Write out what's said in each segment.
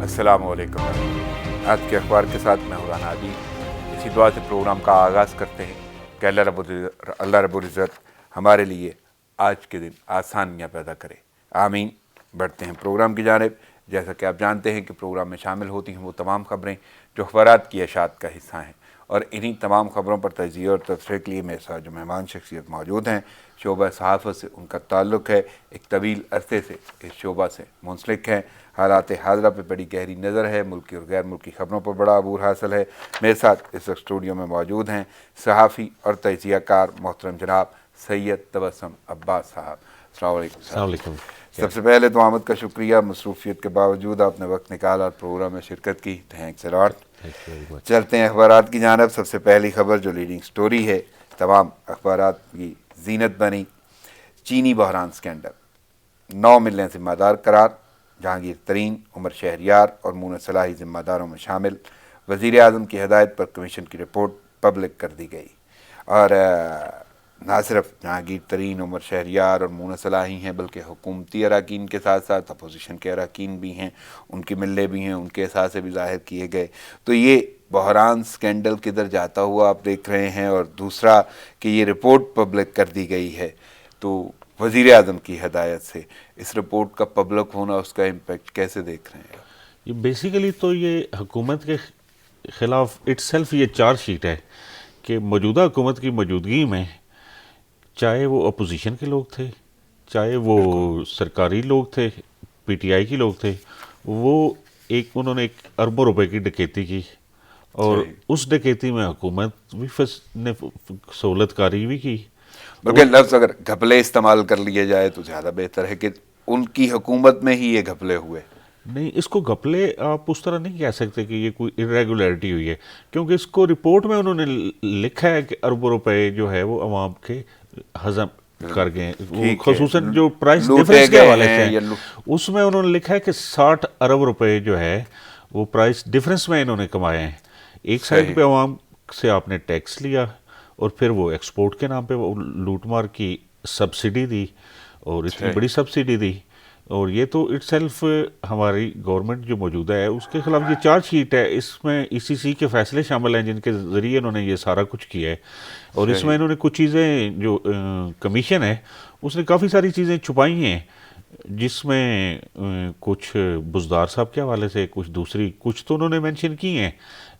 السلام علیکم۔ آج کے اخبار کے ساتھ میں رانا عادی اسی دعا سے پروگرام کا آغاز کرتے ہیں کہ اللہ رب العزت ہمارے لیے آج کے دن آسانیاں پیدا کرے، آمین۔ بڑھتے ہیں پروگرام کی جانب۔ جیسا کہ آپ جانتے ہیں کہ پروگرام میں شامل ہوتی ہیں وہ تمام خبریں جو اخبارات کی اشاعت کا حصہ ہیں، اور انہی تمام خبروں پر تجزیے اور تبصرے کے لیے میرے ساتھ جو مہمان شخصیت موجود ہیں، شعبہ صحافت سے ان کا تعلق ہے، ایک طویل عرصے سے اس شعبہ سے منسلک ہیں، حالات حاضرہ پہ بڑی گہری نظر ہے، ملکی اور غیر ملکی خبروں پر بڑا عبور حاصل ہے۔ میرے ساتھ اس وقت اسٹوڈیو میں موجود ہیں صحافی اور تجزیہ کار محترم جناب سید تبسم عباس صاحب۔ السلام علیکم۔ السلام علیکم۔ سب سے پہلے تو آمد کا شکریہ، مصروفیت کے باوجود آپ نے وقت نکالا اور پروگرام میں شرکت کی، تھینکس الاٹ۔ چلتے ہیں اخبارات کی جانب۔ سب سے پہلی خبر جو لیڈنگ سٹوری ہے، تمام اخبارات کی زینت بنی، چینی بحران سکینڈل، 9 ملیں ذمہ دار قرار، جہانگیر ترین، عمر شہریار اور مونس صلاحی ذمہ داروں میں شامل۔ وزیر اعظم کی ہدایت پر کمیشن کی رپورٹ پبلک کر دی گئی، اور نہ صرف جہانگیر ترین، عمر شہریار اور مونس صلاحی ہیں بلکہ حکومتی اراکین کے ساتھ ساتھ اپوزیشن کے اراکین بھی ہیں، ان کی ملیں بھی ہیں، ان کے احساس بھی ظاہر کیے گئے۔ تو یہ بحران سکینڈل کدھر جاتا ہوا آپ دیکھ رہے ہیں، اور دوسرا کہ یہ رپورٹ پبلک کر دی گئی ہے، تو وزیر اعظم کی ہدایت سے اس رپورٹ کا پبلک ہونا، اس کا امپیکٹ کیسے دیکھ رہے ہیں؟ یہ بیسیکلی تو یہ حکومت کے خلاف اٹ سیلف یہ چارج شیٹ ہے کہ موجودہ حکومت کی موجودگی میں، چاہے وہ اپوزیشن کے لوگ تھے، چاہے وہ سرکاری لوگ تھے، پی ٹی آئی کے لوگ تھے، وہ انہوں نے 1 اربوں روپے کی ڈکیتی کی، اور اس ڈکیتی میں حکومت بھی نے سہولت کاری بھی کی۔ بلکہ لفظ اگر گھپلے استعمال کر لیے جائے تو زیادہ بہتر ہے کہ ان کی حکومت میں ہی یہ گھپلے ہوئے۔ نہیں، اس کو گھپلے آپ اس طرح نہیں کہہ سکتے کہ یہ کوئی irregularity ہوئی ہے، کیونکہ اس کو رپورٹ میں انہوں نے لکھا ہے کہ اربوں روپے جو ہے وہ عوام کے ہضم کر گئے ہیں، خصوصاً جو پرائس ڈیفرنس کے حوالے سے ہے، اس میں انہوں نے لکھا ہے کہ 60 ارب روپے جو ہے وہ پرائس ڈیفرنس میں انہوں نے کمائے ہیں۔ ایک سائڈ پہ عوام سے آپ نے ٹیکس لیا، اور پھر وہ ایکسپورٹ کے نام پہ وہ لوٹ مار کی سبسڈی دی، اور اتنی بڑی سبسڈی دی، اور یہ تو اٹ سیلف ہماری گورنمنٹ جو موجودہ ہے اس کے خلاف یہ چارج شیٹ ہے۔ اس میں ECC کے فیصلے شامل ہیں جن کے ذریعے انہوں نے یہ سارا کچھ کیا ہے، اور اس میں انہوں نے کچھ چیزیں جو کمیشن ہے اس نے کافی ساری چیزیں چھپائی ہیں، جس میں کچھ بزدار صاحب کے حوالے سے، کچھ تو انہوں نے مینشن کی ہیں،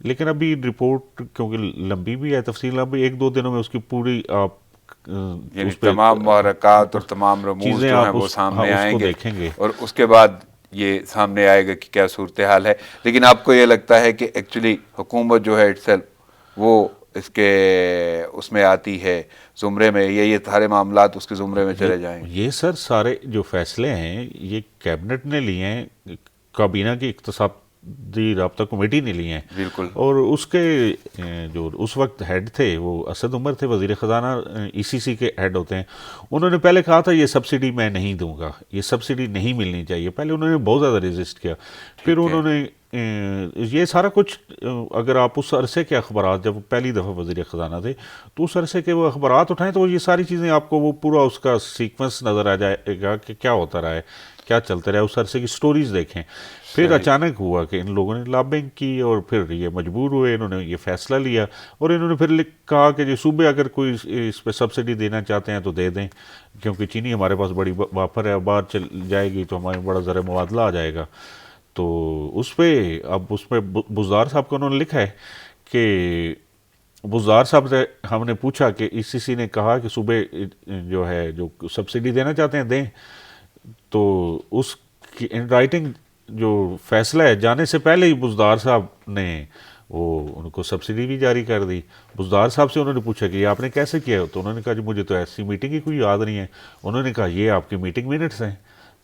لیکن ابھی رپورٹ کیونکہ لمبی بھی ہے، تفصیل ابھی 1-2 دنوں میں اس کی پوری آپ یعنی تمام محرکات اور تمام رموز جو ہیں وہ سامنے آئیں گے، اور اس کے بعد یہ سامنے آئے گا کہ کیا صورتحال ہے۔ لیکن آپ کو یہ لگتا ہے کہ ایکچولی حکومت جو ہے اٹ سیلف وہ اس میں آتی ہے زمرے میں، یہ سارے معاملات اس کے زمرے میں چلے جائیں؟ یہ سر سارے جو فیصلے ہیں یہ کیبنٹ نے لیے ہیں، کابینہ کی اقتصادی رابطہ کمیٹی نے لیے ہیں، بالکل، اور اس کے جو اس وقت ہیڈ تھے وہ اسد عمر تھے، وزیر خزانہ ECC کے ہیڈ ہوتے ہیں۔ انہوں نے پہلے کہا تھا یہ سبسڈی میں نہیں دوں گا، یہ سبسڈی نہیں ملنی چاہیے، پہلے انہوں نے بہت زیادہ ریزسٹ کیا، پھر انہوں نے یہ سارا کچھ، اگر آپ اس عرصے کے اخبارات، جب پہلی دفعہ وزیر خزانہ تھے تو اس عرصے کے وہ اخبارات اٹھائیں تو یہ ساری چیزیں آپ کو وہ پورا اس کا سیکوینس نظر آ جائے گا کہ کیا ہوتا رہا ہے، کیا چلتا رہا ہے، اس عرصے کی سٹوریز دیکھیں۔ پھر اچانک ہوا کہ ان لوگوں نے لابنگ کی، اور پھر یہ مجبور ہوئے، انہوں نے یہ فیصلہ لیا، اور انہوں نے پھر کہا کہ جو صوبے اگر کوئی اس پہ سبسڈی دینا چاہتے ہیں تو دے دیں، کیونکہ چینی ہمارے پاس بڑی وافر ہے، باہر چل جائے گی تو ہمارے بڑا زر مبادلہ آ جائے گا۔ تو اس پہ اب اس میں بزدار صاحب کو انہوں نے لکھا ہے کہ بزدار صاحب سے ہم نے پوچھا کہ ECC نے کہا کہ صوبے جو ہے جو سبسڈی دینا چاہتے ہیں دیں، تو اس کی ان رائٹنگ جو فیصلہ ہے جانے سے پہلے ہی بزدار صاحب نے وہ ان کو سبسڈی بھی جاری کر دی۔ بزدار صاحب سے انہوں نے پوچھا کہ یہ آپ نے کیسے کیا، تو انہوں نے کہا جی مجھے تو ایسی میٹنگ ہی کوئی یاد نہیں ہے۔ انہوں نے کہا یہ آپ کی میٹنگ منٹس ہیں،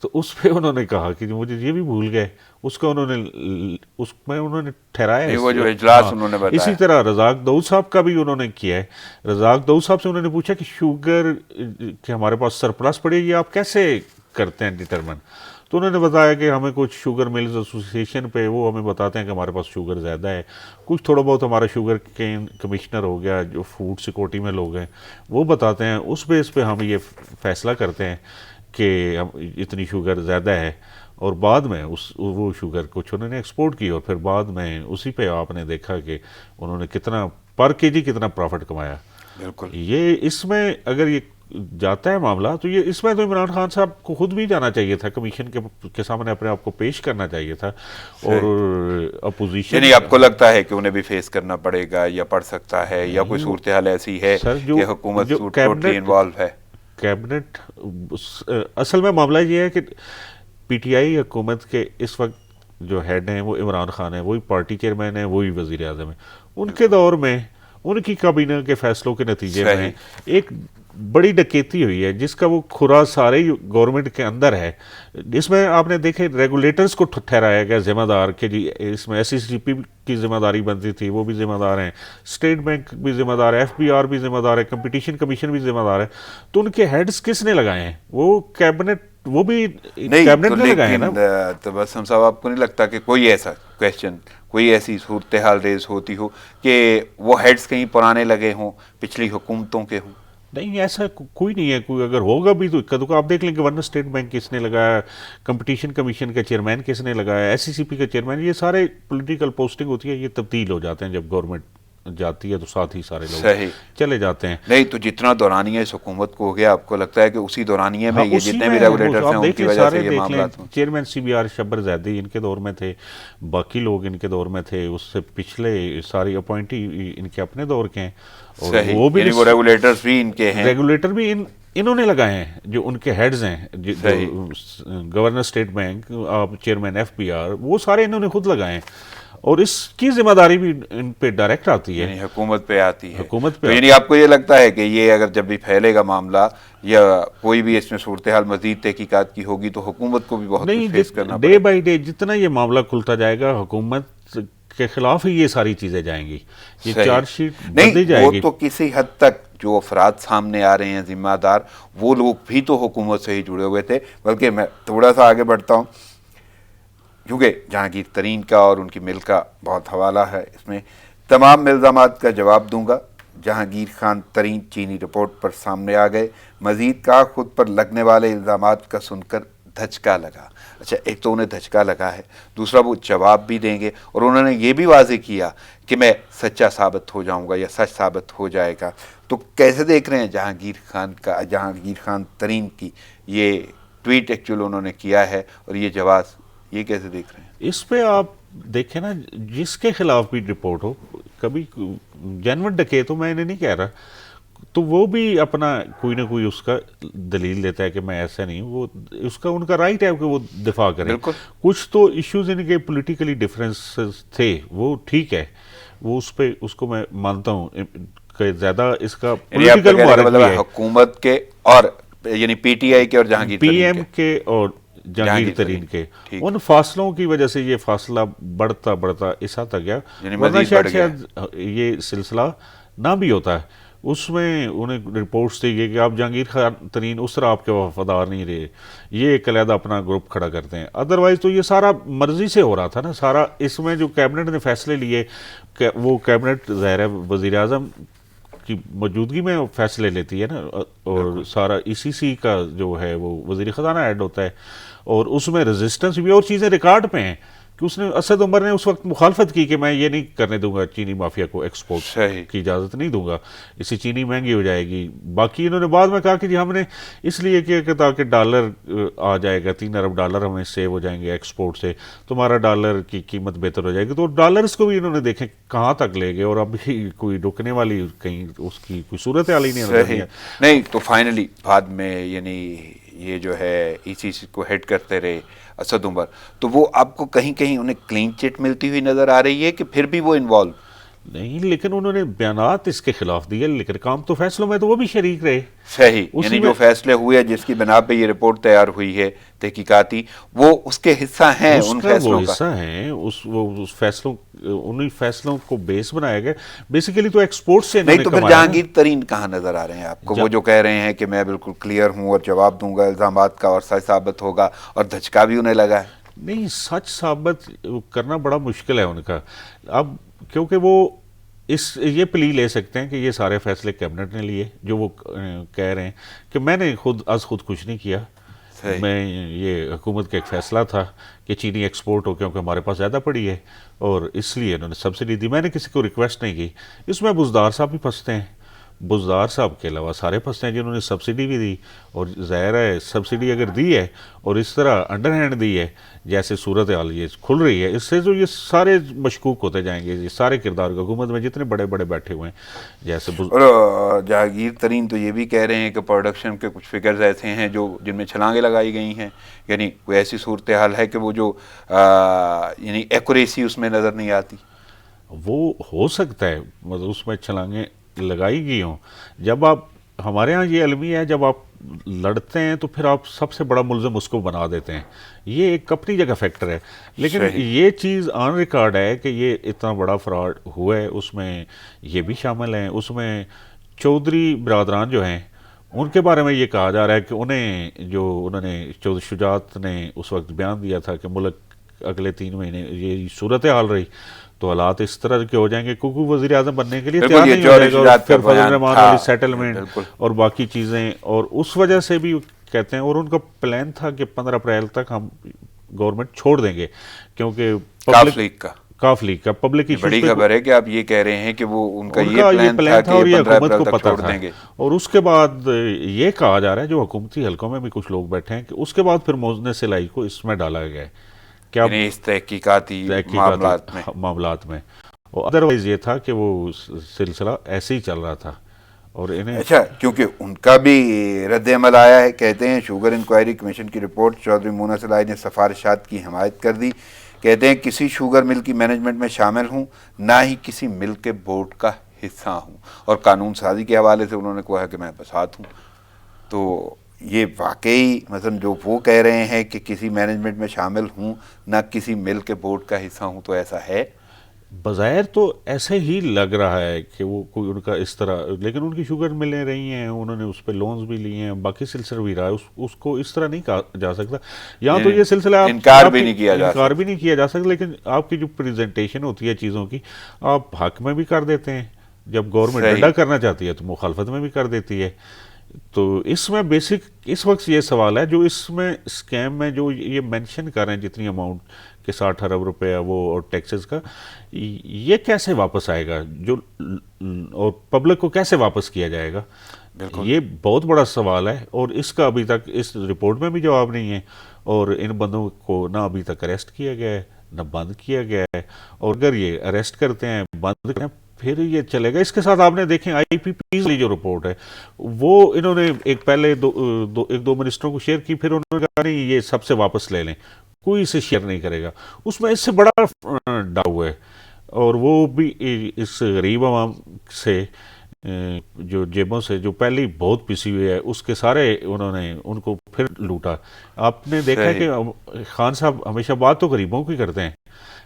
تو اس پہ انہوں نے کہا کہ مجھے یہ بھی بھول گئے، اس میں انہوں نے ٹھہرایا وہ جو اجلاس انہوں نے بتایا۔ اسی طرح رزاق داؤد صاحب کا بھی انہوں نے کیا ہے۔ رزاق داؤد صاحب سے انہوں نے پوچھا کہ شوگر کہ ہمارے پاس سرپلس پڑے گی آپ کیسے کرتے ہیں ڈٹرمن، تو انہوں نے بتایا کہ ہمیں کچھ شوگر ملز ایسوسیشن پہ وہ ہمیں بتاتے ہیں کہ ہمارے پاس شوگر زیادہ ہے، کچھ تھوڑا بہت ہمارا شوگر کین کمشنر ہو گیا جو فوڈ سیکورٹی میں لوگ ہیں وہ بتاتے ہیں، اس بیس پہ ہم یہ فیصلہ کرتے ہیں کہ اتنی شوگر زیادہ ہے، اور بعد میں وہ شوگر کچھ انہوں نے ایکسپورٹ کی اور پھر بعد میں اسی پہ آپ نے دیکھا کہ انہوں نے کتنا پر کے جی کتنا پروفٹ کمایا. بالکل. یہ اس میں اگر یہ جاتا ہے معاملہ تو یہ اس میں تو عمران خان صاحب کو خود بھی جانا چاہیے تھا, کمیشن کے سامنے اپنے آپ کو پیش کرنا چاہیے تھا. اور اپوزیشن, یعنی آپ کو لگتا ہے کہ انہیں بھی فیس کرنا پڑے گا یا پڑ سکتا ہے, یا کوئی صورتحال ایسی ہے کہ حکومت ٹوٹلی انوالو ہے؟ کیبنٹ اصل میں معاملہ یہ ہے کہ پی ٹی آئی حکومت کے اس وقت جو ہیڈ ہیں وہ عمران خان ہیں, وہی پارٹی چیئرمین ہیں, وہی وزیر اعظم ہیں. ان کے دور میں ان کی کابینہ کے فیصلوں کے نتیجے میں ایک بڑی ڈکیتی ہوئی ہے جس کا وہ کھرا سارے گورنمنٹ کے اندر ہے. اس میں آپ نے دیکھے ریگولیٹرز کو ٹھہرایا گیا ذمہ دار کہ جی اس میں ایس سی سی پی کی ذمہ داری بنتی تھی, وہ بھی ذمہ دار ہیں, اسٹیٹ بینک بھی ذمہ دار ہے, ایف بی آر بھی ذمہ دار ہے, کمپٹیشن کمیشن بھی ذمہ دار ہے. تو ان کے ہیڈز کس نے لگائے ہیں؟ وہ کیبنٹ, وہ بھی کیبنٹ نے لگائے ہیں نا. تبسم صاحب, آپ کو نہیں لگتا کہ کوئی ایسا کویشچن, کوئی ایسی صورتحال ریز ہوتی ہو کہ وہ ہیڈز کہیں پرانے لگے ہوں, پچھلی حکومتوں کے ہوں؟ نہیں, ایسا کوئی نہیں ہے. کوئی اگر ہوگا بھی تو کدو آپ دیکھ لیں کہ ورنہ اسٹیٹ بینک کس نے لگایا, کمپٹیشن کمیشن کا چیئرمین کس نے لگایا, ایس سی سی پی کا چیئرمین. یہ سارے پولیٹیکل پوسٹنگ ہوتی ہے, یہ تبدیل ہو جاتے ہیں جب گورنمنٹ جاتی ہے تو ساتھ ہی سارے لوگ چلے جاتے ہیں. نہیں تو جتنا دورانیہ اس حکومت کو ہو گیا, آپ کو لگتا ہے کہ اسی دورانیہ میں یہ جتنے بھی ریگولیٹرز ہیں ان کی وجہ سے یہ معاملات ہوں؟ چیئرمین سی بی آر شبر زیدی ان کے دور میں تھے, باقی لوگ ان کے دور میں تھے, اس سے پچھلے ساری اپوائنٹی ان کے اپنے دور کے ہیں. اور وہ بھی ریگولیٹرز بھی ان کے ہیں, ریگولیٹر بھی انہوں نے لگائے ہیں جو ان کے ہیڈز ہیں, governor state bank, chairman F B R, وہ سارے انہوں نے خود لگائے ہیں. اور اس کی ذمہ داری بھی ان پہ ڈائریکٹ آتی ہے, یعنی حکومت پہ آتی ہے. حکومت پہ. یعنی آپ کو یہ لگتا ہے کہ یہ اگر جب بھی پھیلے گا معاملہ یا کوئی بھی اس میں صورتحال مزید تحقیقات کی ہوگی تو حکومت کو بھی بہت کچھ فیس کرنا پڑے گا؟ ڈے بائی ڈے جتنا یہ معاملہ کھلتا جائے گا حکومت کے خلاف ہی یہ ساری چیزیں جائیں گی, یہ چارج شیٹ بدلی جائے گی. وہ تو کسی حد تک جو افراد سامنے آ رہے ہیں ذمہ دار, وہ لوگ بھی تو حکومت سے ہی جڑے ہوئے تھے. بلکہ میں تھوڑا سا آگے بڑھتا ہوں, کیونکہ جہانگیر ترین کا اور ان کی مل کا بہت حوالہ ہے اس میں. تمام الزامات کا جواب دوں گا. جہانگیر خان ترین چینی رپورٹ پر سامنے آ گئے. مزید کہا, خود پر لگنے والے الزامات کا سن کر دھچکا لگا. اچھا, ایک تو انہیں دھچکا لگا ہے, دوسرا وہ جواب بھی دیں گے, اور انہوں نے یہ بھی واضح کیا کہ میں سچا ثابت ہو جاؤں گا یا سچ ثابت ہو جائے گا. تو کیسے دیکھ رہے ہیں جہانگیر خان ترین کی یہ ٹویٹ ایکچولی انہوں نے کیا ہے اور یہ جواز, یہ کیسے دیکھ رہے ہیں؟ اس پہ آپ دیکھیں نا, جس کے خلاف بھی رپورٹ ہو, کبھی جینوین ڈکیت ہو, میں انہیں نہیں کہہ رہا, تو وہ بھی اپنا کوئی نہ کوئی اس کا دلیل دیتا ہے کہ میں ایسا نہیں ہوں. وہ اس کا ان کا رائٹ ہے کہ وہ دفاع کریں. کچھ تو ایشوز ان کے پولیٹیکلی ڈفرینسز تھے, وہ ٹھیک ہے, وہ اس پہ اس کو میں مانتا ہوں کہ زیادہ اس کا پولیٹیکل مطلب حکومت کے اور یعنی پی ٹی آئی کے اور جہانگیر پی ایم کے اور جہانگیر ترین کے ان فاصلوں کی وجہ سے یہ فاصلہ بڑھتا بڑھتا اس حد تک گیا, ورنہ شاید یہ سلسلہ نہ بھی ہوتا ہے. اس میں انہیں رپورٹس تھی کہ آپ جہانگیر خان ترین اس طرح آپ کے وفادار نہیں رہے, یہ ایک علیحدہ اپنا گروپ کھڑا کرتے ہیں. ادروائز تو یہ سارا مرضی سے ہو رہا تھا نا سارا. اس میں جو کیبنٹ نے فیصلے لیے, وہ کیبنٹ ظاہر ہے وزیر اعظم کی موجودگی میں فیصلے لیتی ہے نا, اور سارا ای سی سی کا جو ہے وہ وزیر خزانہ ایڈ ہوتا ہے, اور اس میں ریزسٹنس بھی اور چیزیں ریکارڈ پہ ہیں کہ اس نے اسد عمر نے اس وقت مخالفت کی کہ میں یہ نہیں کرنے دوں گا, چینی مافیا کو ایکسپورٹ کی اجازت نہیں دوں گا, اس سے چینی مہنگی ہو جائے گی. باقی انہوں نے بعد میں کہا کہ جی ہم نے اس لیے کیا کہ تاکہ ڈالر آ جائے گا, 3 ارب ڈالر ہمیں سیو ہو جائیں گے ایکسپورٹ سے, تمہارا ڈالر کی قیمت بہتر ہو جائے گی. تو ڈالرز کو بھی انہوں نے دیکھیں کہاں تک لے گئے, اور اب کوئی رکنے والی کہیں اس کی کوئی صورت حال ہی نہیں. تو فائنلی بعد میں یعنی یہ جو ہے ای سی سی کو ہیڈ کرتے رہے اسد عمر, تو وہ آپ کو کہیں کہیں انہیں کلین چٹ ملتی ہوئی نظر آ رہی ہے کہ پھر بھی وہ انوالو نہیں؟ لیکن انہوں نے بیانات اس کے خلاف دیے, لیکن کام تو فیصلوں میں تو وہ بھی شریک رہے. صحیح, یعنی جو فیصلے ہوئے جس کی بنا پہ یہ رپورٹ تیار ہوئی ہے تحقیقاتی, وہ اس کے حصہ ہیں, ان فیصلوں کا حصہ ہیں. اس فیصلوں انہی فیصلوں کو بیس بنایا گیا بیسیکلی. تو ایکسپورٹ سے نہیں, تو پھر جہانگیر ترین کہاں نظر آ رہے ہیں آپ کو, وہ جو کہہ رہے ہیں کہ میں بالکل کلیئر ہوں اور جواب دوں گا الزامات کا اور سچ ثابت ہوگا, اور دھچکا بھی انہیں لگا ہے؟ نہیں, سچ ثابت کرنا بڑا مشکل ہے ان کا اب, کیونکہ وہ یہ پلی لے سکتے ہیں کہ یہ سارے فیصلے کیبنٹ نے لیے, جو وہ کہہ رہے ہیں کہ میں نے خود کچھ نہیں کیا. میں یہ حکومت کا ایک فیصلہ تھا کہ چینی ایکسپورٹ ہو کیونکہ ہمارے پاس زیادہ پڑی ہے اور اس لیے انہوں نے سبسڈی دی. میں نے کسی کو ریکویسٹ نہیں کی. اس میں بزدار صاحب بھی پھنستے ہیں, بزدار صاحب کے علاوہ سارے پھنستے ہیں جنہوں نے سبسڈی بھی دی. اور ظاہر ہے سبسڈی اگر دی ہے اور اس طرح انڈر ہینڈ دی ہے جیسے صورتحال یہ کھل رہی ہے, اس سے جو یہ سارے مشکوک ہوتے جائیں گے, یہ سارے کردار حکومت میں جتنے بڑے بڑے بیٹھے ہوئے ہیں جیسے اور جہانگیر ترین تو یہ بھی کہہ رہے ہیں کہ پروڈکشن کے کچھ فگرز ایسے ہیں جن میں چھلانگیں لگائی گئی ہیں, یعنی کوئی ایسی صورتحال ہے کہ وہ جو یعنی ایکوریسی اس میں نظر نہیں آتی. وہ ہو سکتا ہے مطلب اس میں چھلانگیں لگائی گئی ہوں. جب آپ ہمارے ہاں یہ المی ہے, جب آپ لڑتے ہیں تو پھر آپ سب سے بڑا ملزم اس کو بنا دیتے ہیں. یہ ایک اپنی جگہ فیکٹر ہے, لیکن یہ چیز آن ریکارڈ ہے کہ یہ اتنا بڑا فراڈ ہوا ہے. اس میں یہ بھی شامل ہیں, اس میں چودھری برادران جو ہیں ان کے بارے میں یہ کہا جا رہا ہے کہ انہوں نے چودھری شجاعت نے اس وقت بیان دیا تھا کہ ملک اگلے 3 مہینے یہ صورتحال رہی تو حالات اس طرح کے ہو جائیں گے کیونکہ وزیر اعظم بننے کے لیے تیار نہیں ہو جائے گا, اور پھر فضل الرحمان والی سیٹلمنٹ اور باقی چیزیں, اور اس وجہ سے بھی کہتے ہیں. اور ان کا پلان تھا کہ 15 اپریل تک ہم گورنمنٹ چھوڑ دیں گے کیونکہ کاف لیگ کا پبلک ایشوز بڑی خبر ہے کہ آپ یہ کہہ رہے ہیں کہ وہ ان کا یہ پلان تھا اور یہ حکومت کو پتہ تھا. اور اس کے بعد یہ کہا جا رہا ہے جو حکومتی حلقوں میں بھی کچھ لوگ بیٹھے ہیں کہ اس کے بعد پھر موزن سلائی کو اس میں ڈالا گیا ہے کیا اس تحقیقاتی معاملات میں. ادروائز یہ تھا کہ وہ سلسلہ ایسے ہی چل رہا تھا. اور انہیں اچھا کیونکہ ان کا بھی رد عمل آیا ہے, کہتے ہیں شوگر انکوائری کمیشن کی رپورٹ چودھری مونا سلائی نے سفارشات کی حمایت کر دی. کہتے ہیں کسی شوگر مل کی مینجمنٹ میں شامل ہوں, نہ ہی کسی مل کے بورڈ کا حصہ ہوں, اور قانون سازی کے حوالے سے انہوں نے کہا کہ میں بسات ہوں. تو یہ واقعی مثلا جو وہ کہہ رہے ہیں کہ کسی مینجمنٹ میں شامل ہوں نہ کسی مل کے بورڈ کا حصہ ہوں, تو ایسا ہے بظاہر تو ایسے ہی لگ رہا ہے کہ وہ کوئی ان کا اس طرح, لیکن ان کی شوگر ملیں رہی ہیں, انہوں نے اس پہ لونز بھی لیے ہیں, باقی سلسلہ بھی رہا ہے, اس کو اس طرح نہیں کہا جا سکتا. یہاں تو یہ سلسلہ انکار بھی نہیں کیا جا سکتا, لیکن آپ کی جو پریزنٹیشن ہوتی ہے چیزوں کی آپ حق میں بھی کر دیتے ہیں, جب گورنمنٹ ڈنڈا کرنا چاہتی ہے تو مخالفت میں بھی کر دیتی ہے. تو اس میں بیسک اس وقت یہ سوال ہے جو اس میں اسکیم میں جو یہ مینشن کر رہے ہیں جتنی اماؤنٹ کہ 60 ارب روپے وہ اور ٹیکسز کا, یہ کیسے واپس آئے گا جو اور پبلک کو کیسے واپس کیا جائے گا, یہ بہت بڑا سوال ہے. اور اس کا ابھی تک اس رپورٹ میں بھی جواب نہیں ہے, اور ان بندوں کو نہ ابھی تک اریسٹ کیا گیا ہے نہ بند کیا گیا ہے. اور اگر یہ اریسٹ کرتے ہیں بند کرتے ہیں پھر یہ چلے گا. اس کے ساتھ آپ نے دیکھیں آئی پی پی کی جو رپورٹ ہے وہ انہوں نے ایک پہلے ایک دو منسٹروں کو شیئر کی, پھر انہوں نے کہا نہیں یہ سب سے واپس لے لیں, کوئی اسے شیئر نہیں کرے گا. اس میں اس سے بڑا ڈاؤ ہے, اور وہ بھی اس غریب عوام سے جو جیبوں سے جو پہلے بہت پسی ہوئی ہے اس کے سارے انہوں نے ان کو پھر لوٹا. آپ نے دیکھا کہ خان صاحب ہمیشہ بات تو غریبوں کی کرتے ہیں,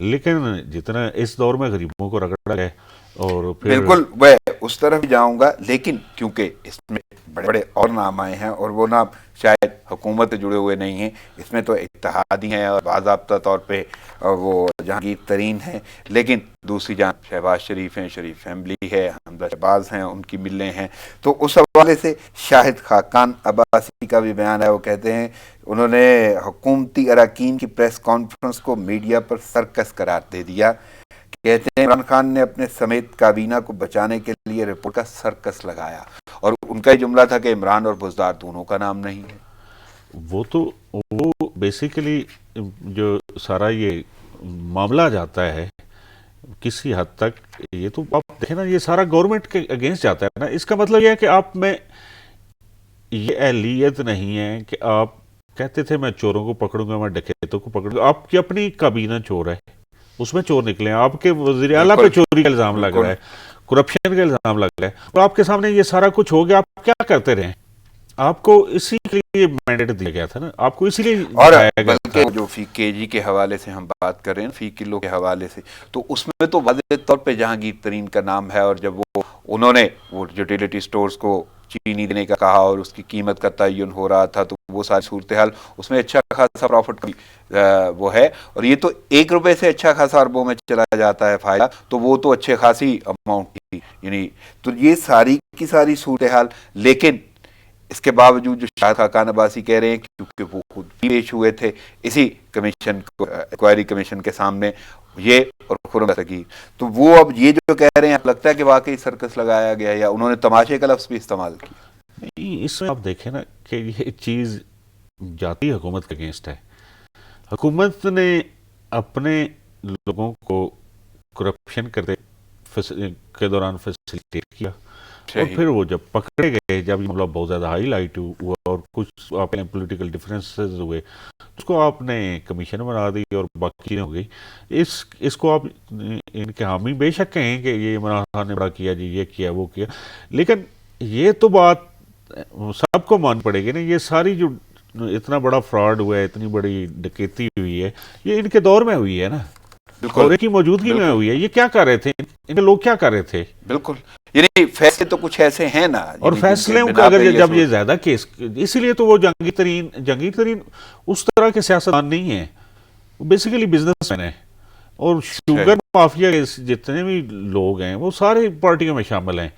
لیکن جتنا اس دور میں غریبوں کو رگڑا ہے اور پھر بالکل میں اس طرف بھی جاؤں گا, لیکن کیونکہ اس میں بڑے بڑے اور نام آئے ہیں اور وہ نام شاید حکومت سے جڑے ہوئے نہیں ہیں, اس میں تو اتحادی ہیں اور باضابطہ طور پہ وہ جہانگیر ترین ہیں, لیکن دوسری جانب شہباز شریف ہیں, شریف فیملی ہے, حمزہ شہباز ہیں, ان کی ملیں ہیں. تو اس حوالے سے شاہد خاقان عباسی کا بھی بیان ہے, وہ کہتے ہیں انہوں نے حکومتی اراکین کی پریس کانفرنس کو میڈیا پر سرکس قرار دے دیا. کہتے ہیں عمران خان نے اپنے سمیت کابینہ کو بچانے کے لیے رپورٹ کا سرکس لگایا, اور ان کا جملہ تھا کہ عمران اور بزدار دونوں کا نام نہیں ہے. وہ بیسیکلی جو سارا یہ معاملہ جاتا ہے کسی حد تک, یہ تو آپ دیکھیں نا یہ سارا گورنمنٹ کے اگینسٹ جاتا ہے نا. اس کا مطلب یہ ہے کہ آپ میں یہ اہلیت نہیں ہے کہ آپ کہتے تھے میں چوروں کو پکڑوں گا, میں ڈکیتوں کو پکڑوں گا. آپ کی اپنی کابینہ چور ہے, اس میں چور نکلے ہیں, آپ کے وزیر اعلیٰ پہ چوری کا الزام لگ رہا ہے, کرپشن کا الزام لگ رہا ہے, اور آپ کے سامنے یہ سارا کچھ ہو گیا, آپ کیا کرتے رہے؟ آپ کو اسی کے لیے مینڈیٹ دیا گیا تھا نا, آپ کو اسی لیے. اور بلکہ جو فی کے جی کے حوالے سے ہم بات کر رہے ہیں, فی کلو کے حوالے سے, تو اس میں تو واضح طور پہ جہانگیر ترین کا نام ہے. اور جب انہوں نے وہ یوٹیلیٹی سٹورز کو چینی دینے کا کہا اور اس کی قیمت کا تعین ہو رہا تھا, تو وہ ساری صورتحال اس میں اچھا خاصا پروفٹ وہ ہے. اور یہ تو 1 روپے سے اچھا خاصا اربوں میں چلا جاتا ہے فائدہ, تو وہ تو اچھے خاصی اماؤنٹ تھی. یعنی تو یہ ساری کی ساری صورتحال, لیکن اس کے باوجود جو شاہد خاقان عباسی کہہ رہے ہیں کیونکہ وہ خود بھی پیش ہوئے تھے اسی کمیشن کو انکوائری کمیشن کے سامنے، یہ اور خرم سگیر، تو وہ اب یہ جو کہہ رہے ہیں لگتا ہے کہ واقعی سرکس لگایا گیا یا انہوں نے تماشے کا لفظ بھی استعمال کیا؟ اس میں آپ دیکھیں نا کہ یہ چیز جاتی حکومت کے اگینسٹ ہے. حکومت نے اپنے لوگوں کو کرپشن کرتے کے دوران فیسیلیٹیٹ کیا، اور پھر وہ جب پکڑے گئے، جب یہ معاملہ بہت زیادہ ہائی لائٹ ہوا اور کچھ آپ نے پولیٹیکل ڈفرینسز ہوئے، اس کو آپ نے کمیشن بنا دی اور باقی چیزیں ہو گئی. اس کو آپ ان کے حامی بے شک کہیں کہ یہ عمران خان نے بڑا کیا جی، یہ کیا وہ کیا، لیکن یہ تو بات سب کو مان پڑے گی نا. یہ ساری جو اتنا بڑا فراڈ ہوا ہے، اتنی بڑی ڈکیتی ہوئی ہے، یہ ان کے دور میں ہوئی ہے نا، اور ان کی موجودگی میں ہوئی ہے. یہ کیا کر رہے تھے، ان کے لوگ کیا کر رہے تھے؟ بالکل، یعنی فیصلے تو کچھ ایسے ہیں نا، اور فیصلے کا اگر جب یہ زیادہ کیس، اسی لیے تو وہ جنگی ترین اس طرح کے سیاستدان نہیں ہیں، وہ بیسیکلی بزنس مین ہیں. اور شوگر مافیا جتنے بھی لوگ ہیں وہ سارے پارٹیوں میں شامل ہیں.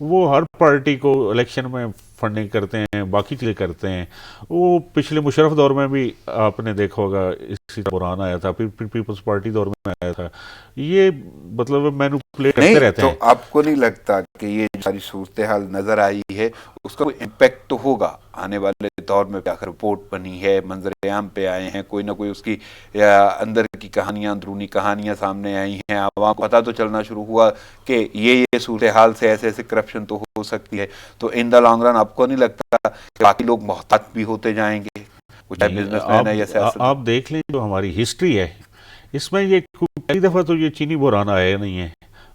وہ ہر پارٹی کو الیکشن میں فنڈنگ کرتے ہیں، باقی چیزیں کرتے ہیں. وہ پچھلے مشرف دور میں بھی آپ نے دیکھا ہوگا اسی طرح بحران آیا تھا، پھر پیپلز پارٹی دور میں آیا تھا. یہ مطلب مینوپولیٹ کرتے رہتے ہیں. تو آپ کو نہیں لگتا کہ یہ ساری صورتحال نظر آئی ہے اس کا کوئی امپیکٹ تو ہوگا آنے والے دور میں؟ آخر رپورٹ بنی ہے، منظر عام پہ آئے ہیں، کوئی نہ کوئی اس کی اندر کی کہانیاں، اندرونی کہانیاں سامنے آئی ہیں، عوام کو پتہ تو چلنا شروع ہوا کہ یہ صورتحال سے ایسے ایسے کرپشن تو ہو سکتی ہے. تو ان دا لانگ رن آپ کو نہیں لگتا کہ باقی لوگ محتاط بھی ہوتے جائیں گے؟ آپ دیکھ لیں جو ہماری ہسٹری ہے، اس میں یہ پہلی دفعہ تو یہ چینی بحران آیا نہیں ہے.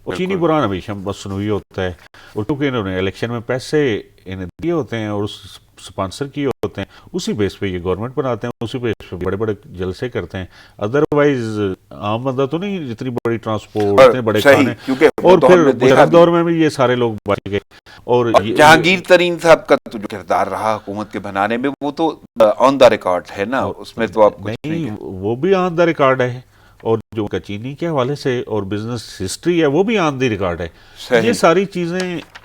اور چینی بحران ہمیشہ مصنوعی ہوتا ہے، اور چونکہ انہوں نے الیکشن میں پیسے انہیں دیے ہوتے ہیں اور سپانسر کیے ہوتے ہیں، اسی بیس پہ یہ گورنمنٹ بناتے ہیں، اسی بیس پہ بڑے بڑے جلسے کرتے ہیں. ادروائز عام بندہ تو نہیں جتنی بڑی ٹرانسپورٹ، اتنے بڑے کھانے. اور پھر مشرف دور میں بھی یہ سارے لوگ بچ گئے. اور جہانگیر ترین صاحب کا جو کردار رہا حکومت کے بنانے میں، وہ تو آن دا ریکارڈ ہے نا، اس میں تو آپ نہیں، وہ بھی آن دا ریکارڈ ہے. اور جو چینی کے حوالے سے اور بزنس ہسٹری ہے وہ بھی آن دی ریکارڈ ہے. یہ ساری چیزیں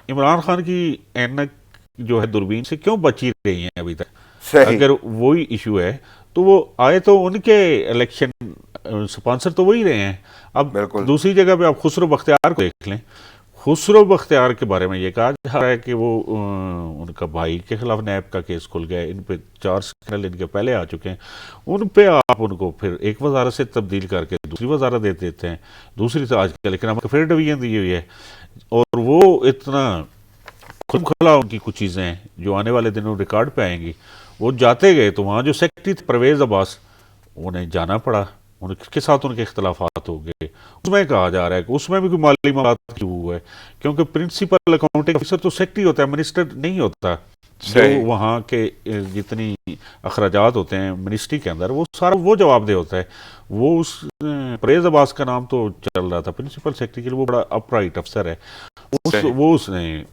عمران خان کی اینک جو ہے دوربین سے کیوں بچی رہی ہیں ابھی تک؟ اگر وہی ایشو ہے تو وہ آئے تو ان کے الیکشن سپانسر تو وہی رہے ہیں. اب دوسری جگہ پہ آپ خسرو بختیار کو دیکھ لیں. خسرو بختیار کے بارے میں یہ کہا جا رہا ہے کہ وہ ان کا بھائی کے خلاف نیب کا کیس کھل گیا ہے، ان پہ 4 سکنل ان کے پہلے آ چکے ہیں. ان پہ آپ ان کو پھر ایک وزارت سے تبدیل کر کے دوسری وزارت دے دیتے ہیں، دوسری سے آج کل اکنامک افیئر ڈویژن دی ہوئی ہے. اور وہ اتنا کھلم کھلا ان کی کچھ چیزیں ہیں جو آنے والے دنوں ریکارڈ پہ آئیں گی. وہ جاتے گئے تو وہاں جو سیکرٹری تھے پرویز عباس، انہیں جانا پڑا، ان کے ساتھ ان کے اختلافات ہو گئے. اس میں کہا جا رہا ہے کہ اس میں بھی کوئی مالی معاملات کیوں ہوا ہے، کیونکہ پرنسپل اکاؤنٹنگ آفیسر تو سیکرٹری ہوتا ہے، منسٹر نہیں ہوتا. جو وہاں کے جتنی اخراجات ہوتے ہیں منسٹری کے اندر، وہ سارا وہ جواب دہ ہوتا ہے. وہ اس پرویز عباس کا نام تو چل رہا تھا پرنسپل سیکرٹری کے لیے، وہ بڑا اپ رائٹ افسر ہے. وہ اس نے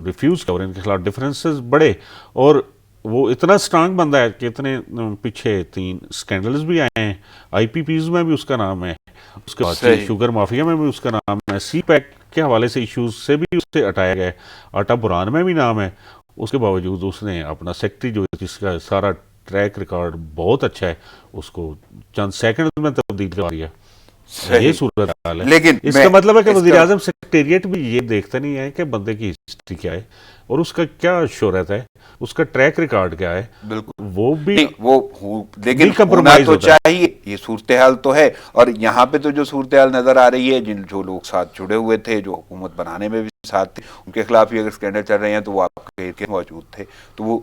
ریفیوز کیا اور ان کے خلاف ڈفرینسز بڑھے. اور وہ اتنا سٹرانگ بندہ ہے کہ اتنے پیچھے 3 سکینڈلز بھی آئے ہیں. آئی پی پیز میں بھی اس کا نام ہے، اس کے بعد شوگر مافیا میں بھی اس کا نام ہے، سی پیک کے حوالے سے ایشوز سے بھی اس سے ہٹایا گیا ہے، آٹا بران میں بھی نام ہے. اس کے باوجود اس نے اپنا سیکرٹری جو جس کا سارا ٹریک ریکارڈ بہت اچھا ہے، اس کو چند سیکنڈ میں تبدیل کر دیا. یہ صورت حال ہے. لیکن اس کا مطلب ہے کہ وزیر اعظم سیکریٹریٹ بھی یہ دیکھتا نہیں ہے کہ بندے کی ہسٹری کیا ہے اور اس کا کیا شہرت ہے، اس کا ٹریک ریکارڈ کیا ہے. بالکل وہ بھی لیکن ہونا تو چاہیے. یہ صورتحال تو ہے، اور یہاں پہ تو جو صورتحال نظر آ رہی ہے، جو لوگ ساتھ جڑے ہوئے تھے، جو حکومت بنانے میں بھی ساتھ تھے، ان کے خلاف بھی اگر اسکینڈل چل رہے ہیں تو وہ آپ کے موجود تھے. تو وہ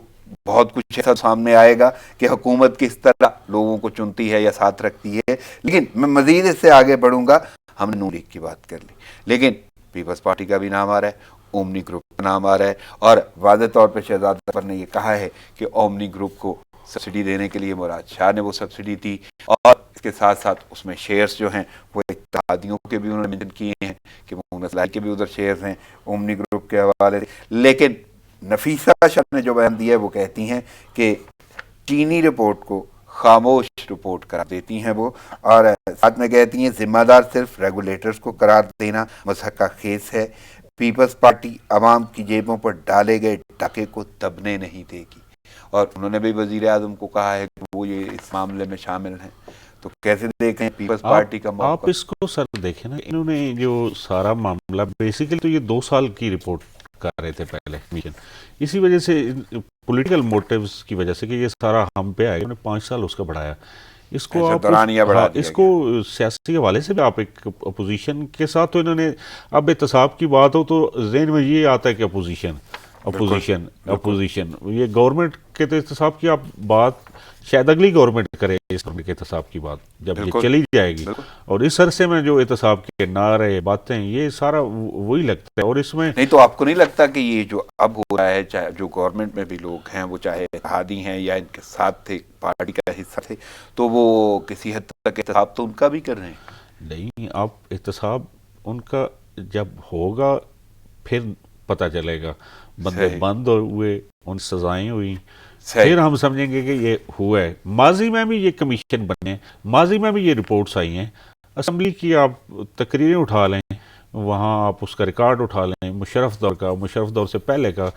بہت کچھ ایسا سامنے آئے گا کہ حکومت کس طرح لوگوں کو چنتی ہے یا ساتھ رکھتی ہے. لیکن میں مزید اس سے آگے بڑھوں گا. ہم نے نون لیگ کی بات کر لی، لیکن پیپلز پارٹی کا بھی نام آ رہا ہے، اومنی گروپ کا نام آ رہا ہے، اور واضح طور پہ شہزاد ظفر نے یہ کہا ہے کہ اومنی گروپ کو سبسڈی دینے کے لیے مراد شاہ نے وہ سبسڈی دی، اور اس کے ساتھ ساتھ اس میں شیئرز جو ہیں وہ اتحادیوں کے بھی انہوں نے مینشن کیے ہیں کہ وہ مسلح کے بھی ادھر شیئرز ہیں اومنی گروپ کے حوالے سے. لیکن نفیسہ شاہ نے جو بیان دیا ہے وہ کہتی ہیں کہ چینی رپورٹ کو خاموش رپورٹ قرار دیتی ہیں وہ، اور ساتھ میں کہتی ہیں ذمہ دار صرف ریگولیٹرز کو قرار دینا مضحکہ خیز ہے. پیپلز پارٹی عوام کی جیبوں پر ڈالے گئے ڈاکے کو دبنے نہیں دے گی، اور انہوں نے بھی وزیر اعظم کو کہا ہے کہ وہ یہ اس معاملے میں شامل ہیں. تو کیسے دیکھیں پیپلز پارٹی کا آپ موقف؟ اس کو سر دیکھیں نا، انہوں نے جو سارا معاملہ بیسیکلی تو یہ 2 سال کی رپورٹ کر رہے تھے پہلے کمیشن، اسی وجہ سے پولیٹیکل موٹیوز کی وجہ سے کہ یہ سارا ہم پہ آئے، انہوں نے 5 سال اس کا بڑھایا. اس کو آپ دورانیہ بڑھا دیا اس کو سیاسی حوالے سے بھی آپ ایک اپوزیشن کے ساتھ تو انہوں نے، اب احتساب کی بات ہو تو ذہن میں یہ آتا ہے کہ اپوزیشن یہ گورنمنٹ کے تو احتساب کی آپ بات شاید اگلی گورنمنٹ کرے اس گورنمنٹ کے احتساب کی بات جب یہ چلی جائے گی، اور اس عرصے میں جو احتساب کے نعرے باتیں یہ سارا وہی لگتا ہے. اور اس میں نہیں تو آپ کو نہیں لگتا کہ یہ جو اب ہو رہا ہے، چاہے جو گورنمنٹ میں بھی لوگ ہیں وہ چاہے اتحادی ہیں یا ان کے ساتھ تھے پارٹی کا حصہ تھے، تو وہ کسی حد تک احتساب تو ان کا بھی کر رہے ہیں؟ نہیں، آپ احتساب ان کا جب ہوگا پھر پتہ چلے گا. بندے بند ہوئے، ان سزائیں ہوئی، پھر ہم سمجھیں گے کہ یہ ہوا ہے. ماضی میں بھی یہ کمیشن بنے، ماضی میں بھی یہ رپورٹس آئی ہیں. اسمبلی کی آپ تقریریں اٹھا لیں، وہاں آپ اس کا ریکارڈ اٹھا لیں، مشرف دور کا، مشرف دور سے پہلے کا.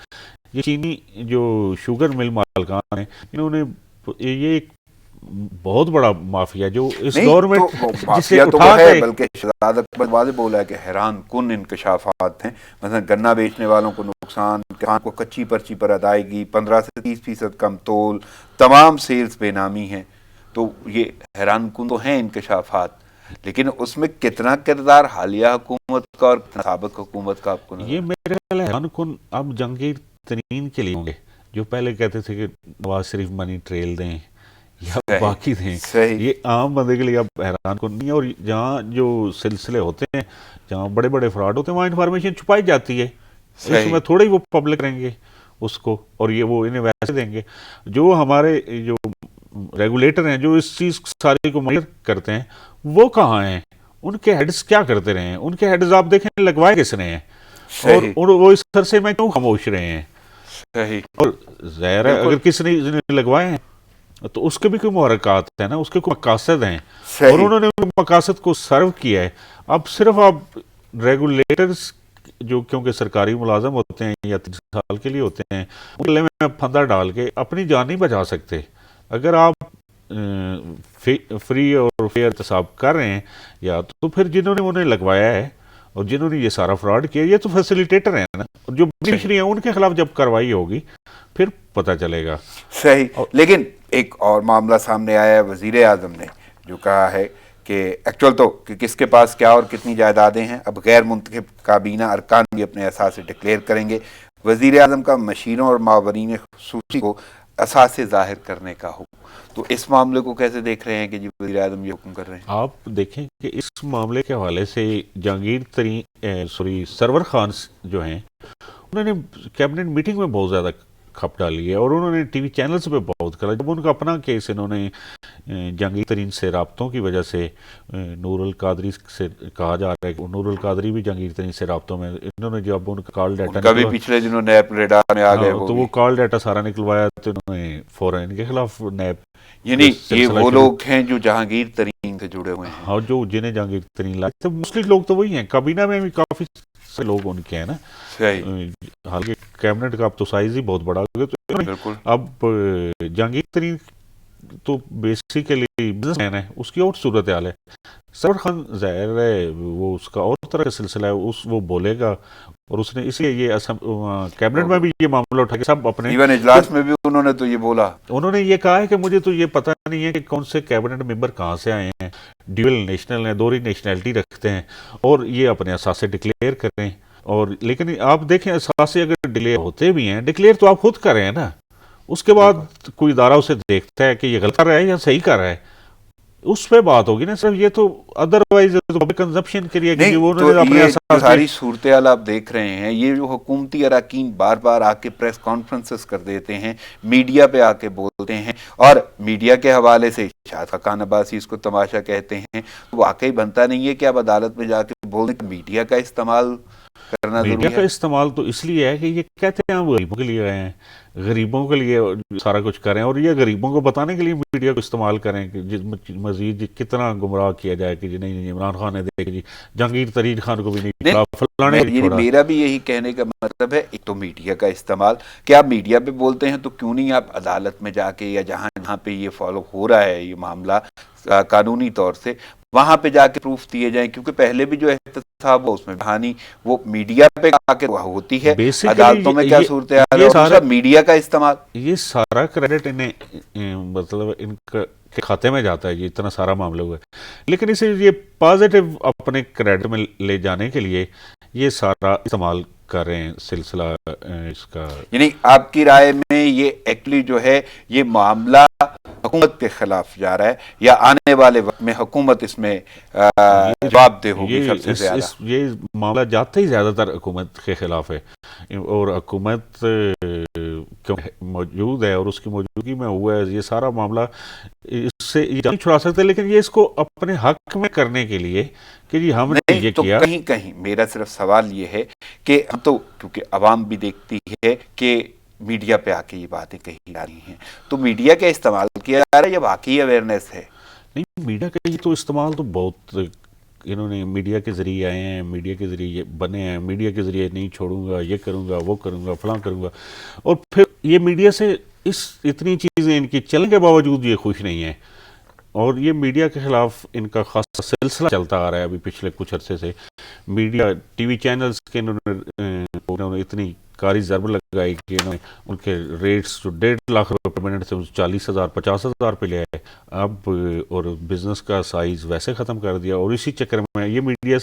یہ چینی جو شوگر مل مالکان ہیں، انہوں نے یہ ایک بہت بڑا مافیا جو اس گورنمنٹ جسے اٹھا کے، بلکہ شہزاد اکبر واضح بولا ہے کہ حیران کن انکشافات ہیں. مثلا گنا بیچنے والوں کو نقصان، کسان کو کچی پرچی پر ادائیگی، 15 سے 30% کم تول، تمام سیلز بے نامی ہیں. تو یہ حیران کن تو ہیں انکشافات، لیکن اس میں کتنا کردار حالیہ حکومت کا اور سابق حکومت کا آپ کو یہ میرے خیال ہے حیران کن اب جہانگیر ترین کے لیے ہوں گے، جو پہلے کہتے تھے کہ نواز شریف منی ٹریل دیں یا باقی دیں. یہ عام بندے کے لیے اب حیران کن نہیں ہے. اور جہاں جو سلسلے ہوتے ہیں، جہاں بڑے بڑے فراڈ ہوتے ہیں، وہاں انفارمیشن چھپائی جاتی ہے. اس میں تھوڑے ہی وہ پبلک کریں گے اس کو، اور یہ وہ انہیں ویسے دیں گے. جو ہمارے جو ریگولیٹر ہیں جو اس چیز ساری کو مانیٹر کرتے ہیں، وہ کہاں ہیں؟ ان کے ہیڈز کیا کرتے رہے ہیں؟ ان کے ہیڈز آپ دیکھیں لگوائے کس نے ہیں، اور وہ اس عرصے میں کیوں خاموش رہے ہیں؟ اور ظاہر ہے اگر کس نے لگوائے ہیں تو اس کے بھی کوئی محرکات ہیں نا، اس کے کوئی مقاصد ہیں، اور انہوں نے ان مقاصد کو سرو کیا ہے. اب صرف آپ ریگولیٹرز جو کیونکہ سرکاری ملازم ہوتے ہیں یا 3 سال کے لیے ہوتے ہیں، ان گلے میں پھندا ڈال کے اپنی جان نہیں بچا سکتے. اگر آپ فری اور فیئر احتساب کر رہے ہیں یا تو پھر جنہوں نے انہیں لگوایا ہے اور جنہوں نے یہ سارا فراڈ کیا، یہ تو فیسیلیٹیٹر ہیں نا. جو بینیفیشری ہیں ان کے خلاف جب کارروائی ہوگی پھر پتہ چلے گا. صحیح. لیکن ایک اور معاملہ سامنے آیا ہے، وزیر اعظم نے جو کہا ہے کہ ایکچوئل تو کہ کس کے پاس کیا اور کتنی جائیدادیں ہیں اب غیر منتخب کابینہ ارکان بھی اپنے اثاثے ڈکلیئر کریں گے. وزیر اعظم کا مشیروں اور معاونین خصوصی کو اثاثے ظاہر کرنے کا حکم. تو اس معاملے کو کیسے دیکھ رہے ہیں کہ جی وزیر اعظم یہ حکم کر رہے ہیں؟ آپ دیکھیں کہ اس معاملے کے حوالے سے جہانگیر ترین سرور خان جو ہیں، انہوں نے کیبنٹ میٹنگ میں بہت زیادہ کھپ ڈالی ہے، اور انہوں نے ٹی وی چینلز پہ بہت کرا. جب ان کا اپنا کیس انہوں نے جہانگیر ترین سے رابطوں کی وجہ سے نور القادری سے کہا جا رہا ہے کہ نور القادری بھی جہانگیر ترین سے رابطوں میں، انہوں نے جب ان کا کال ڈیٹا پچھلے دنوں نیب ریڈار میں آ گئے تو وہ کال ڈیٹا سارا نکلوایا، تو انہوں نے فوراً ان کے خلاف نیب، یعنی یہ وہ لوگ ہیں جو جہانگیر ترین سے جڑے ہوئے ہیں. ہاں، جو جنہیں جہانگیر ترین لائے تھے موسٹلی لوگ تو وہی ہیں. کابینہ میں بھی کافی سے لوگ ان کے ہیں نا، حالانکہ کیبنٹ کا اب تو سائز ہی بہت بڑا ہو گیا. تو اب جہانگیر ترین تو بیسیکلی بزنس مین ہے، اس کی اور صورت حال ہے. سرور خان ظاہر ہے وہ اس کا اور طرح کا سلسلہ ہے، وہ بولے گا، اور اس نے اس لیے یہ کیبنٹ میں بھی یہ معاملہ اٹھا کے سب اپنے ایون اجلاس میں بھی انہوں نے تو یہ بولا، انہوں نے یہ کہا ہے کہ مجھے تو یہ پتہ نہیں ہے کہ کون سے کیبنٹ ممبر کہاں سے آئے ہیں، ڈیول نیشنل ہیں، دوہری نیشنلٹی رکھتے ہیں، اور یہ اپنے اثاثے ڈکلیئر کریں. اور لیکن آپ دیکھیں اثاثے اگر ڈکلیئر ہوتے بھی ہیں، ڈکلیئر تو آپ خود کر رہے ہیں نا، اس کے بعد کوئی ادارہ اسے دیکھتا ہے کہ یہ غلط کر رہا ہے یا صحیح کر رہا ہے، اس پہ بات ہوگی نا. صرف یہ تو ادروائز پبلک کنزمپشن کے لیے نہیں. تو یہ ساری صورتحال آپ دیکھ رہے ہیں، یہ جو حکومتی اراکین بار بار آ کے پریس کانفرنسز کر دیتے ہیں، میڈیا پہ آ کے بولتے ہیں، اور میڈیا کے حوالے سے شاہد خاقان عباسی اس کو تماشا کہتے ہیں. واقعی بنتا نہیں ہے کہ اب عدالت میں جا کے بولیں کہ میڈیا کا استعمال کرنا میڈیا ضروری کا ہے؟ استعمال تو اس لیے ہے کہ یہ کہتے ہیں ہم غریبوں کے لیے آئے ہیں، غریبوں کے لیے سارا کچھ کریں، اور یہ غریبوں کو بتانے کے لیے میڈیا کو استعمال کریں کہ مزید کتنا گمراہ کیا جائے کہ جی نہیں عمران خان نے دیکھے جی جہانگیر ترین خان کو بھی نہیں چھوڑا، فلانے کو نہیں چھوڑا۔ میرا بھی یہی کہنے کا مطلب ہے، ایک تو میڈیا کا استعمال، کہ آپ میڈیا پہ بولتے ہیں تو کیوں نہیں آپ عدالت میں جا کے یا جہاں پہ یہ فالو ہو رہا ہے یہ معاملہ قانونی طور سے، وہاں پہ جا کے پروف دیے جائیں، کیونکہ پہلے بھی جو احتساب وہ اس میں کہانی وہ میڈیا پہ آ کے ہوتی ہے، عدالتوں میں کیا صورتحال ہے، اور دوسرا میڈیا کا استعمال، یہ سارا کریڈٹ انہیں مطلب ان کے کھاتے میں جاتا ہے، یہ اتنا سارا معاملہ ہوا ہے، لیکن اسے یہ پازیٹیو اپنے کریڈٹ میں لے جانے کے لیے یہ سارا استعمال کر رہے ہیں سلسلہ اس کا۔ یعنی آپ کی رائے میں یہ ایکچولی جو ہے یہ معاملہ حکومت کے خلاف جا رہا ہے، یا آنے والے وقت میں حکومت اس میں جواب دہ ہوگی سب سے زیادہ؟ یہ معاملہ جاتا ہی زیادہ تر حکومت کے خلاف ہے، اور حکومت کیوں موجود ہے اور اس کی موجودگی میں ہوا ہے یہ سارا معاملہ، اس سے یہ نہیں چھڑا سکتے، لیکن یہ اس کو اپنے حق میں کرنے کے لیے کہ جی ہم نے یہ تو کیا۔ کہیں میرا صرف سوال یہ ہے کہ ہم تو کیونکہ عوام بھی دیکھتی ہے کہ میڈیا پہ آ کے یہ باتیں کہی جا رہی ہیں، تو میڈیا کا استعمال کیا جا رہا ہے یا واقعی اویئرنیس ہے؟ نہیں، میڈیا کا یہ تو استعمال تو بہت انہوں نے میڈیا کے ذریعے آئے ہیں، میڈیا کے ذریعے بنے ہیں، میڈیا کے ذریعے نہیں چھوڑوں گا، یہ کروں گا، وہ کروں گا، فلاں کروں گا، اور پھر یہ میڈیا سے اتنی چیزیں ان کی چلنے کے باوجود یہ خوش نہیں ہیں، اور یہ میڈیا کے خلاف ان کا خاصا سلسلہ چلتا آ رہا ہے ابھی پچھلے کچھ عرصے سے۔ میڈیا ٹی وی چینلز کے انہوں نے اتنی کاری ضرب لگائی کہ انہوں نے ان کے ریٹس جو 1.5 لاکھ روپے منٹ سے 40,000 50,000 پہ لے آئے اب، اور بزنس کا سائز ویسے ختم کر دیا، اور اسی چکر میں یہ میڈیا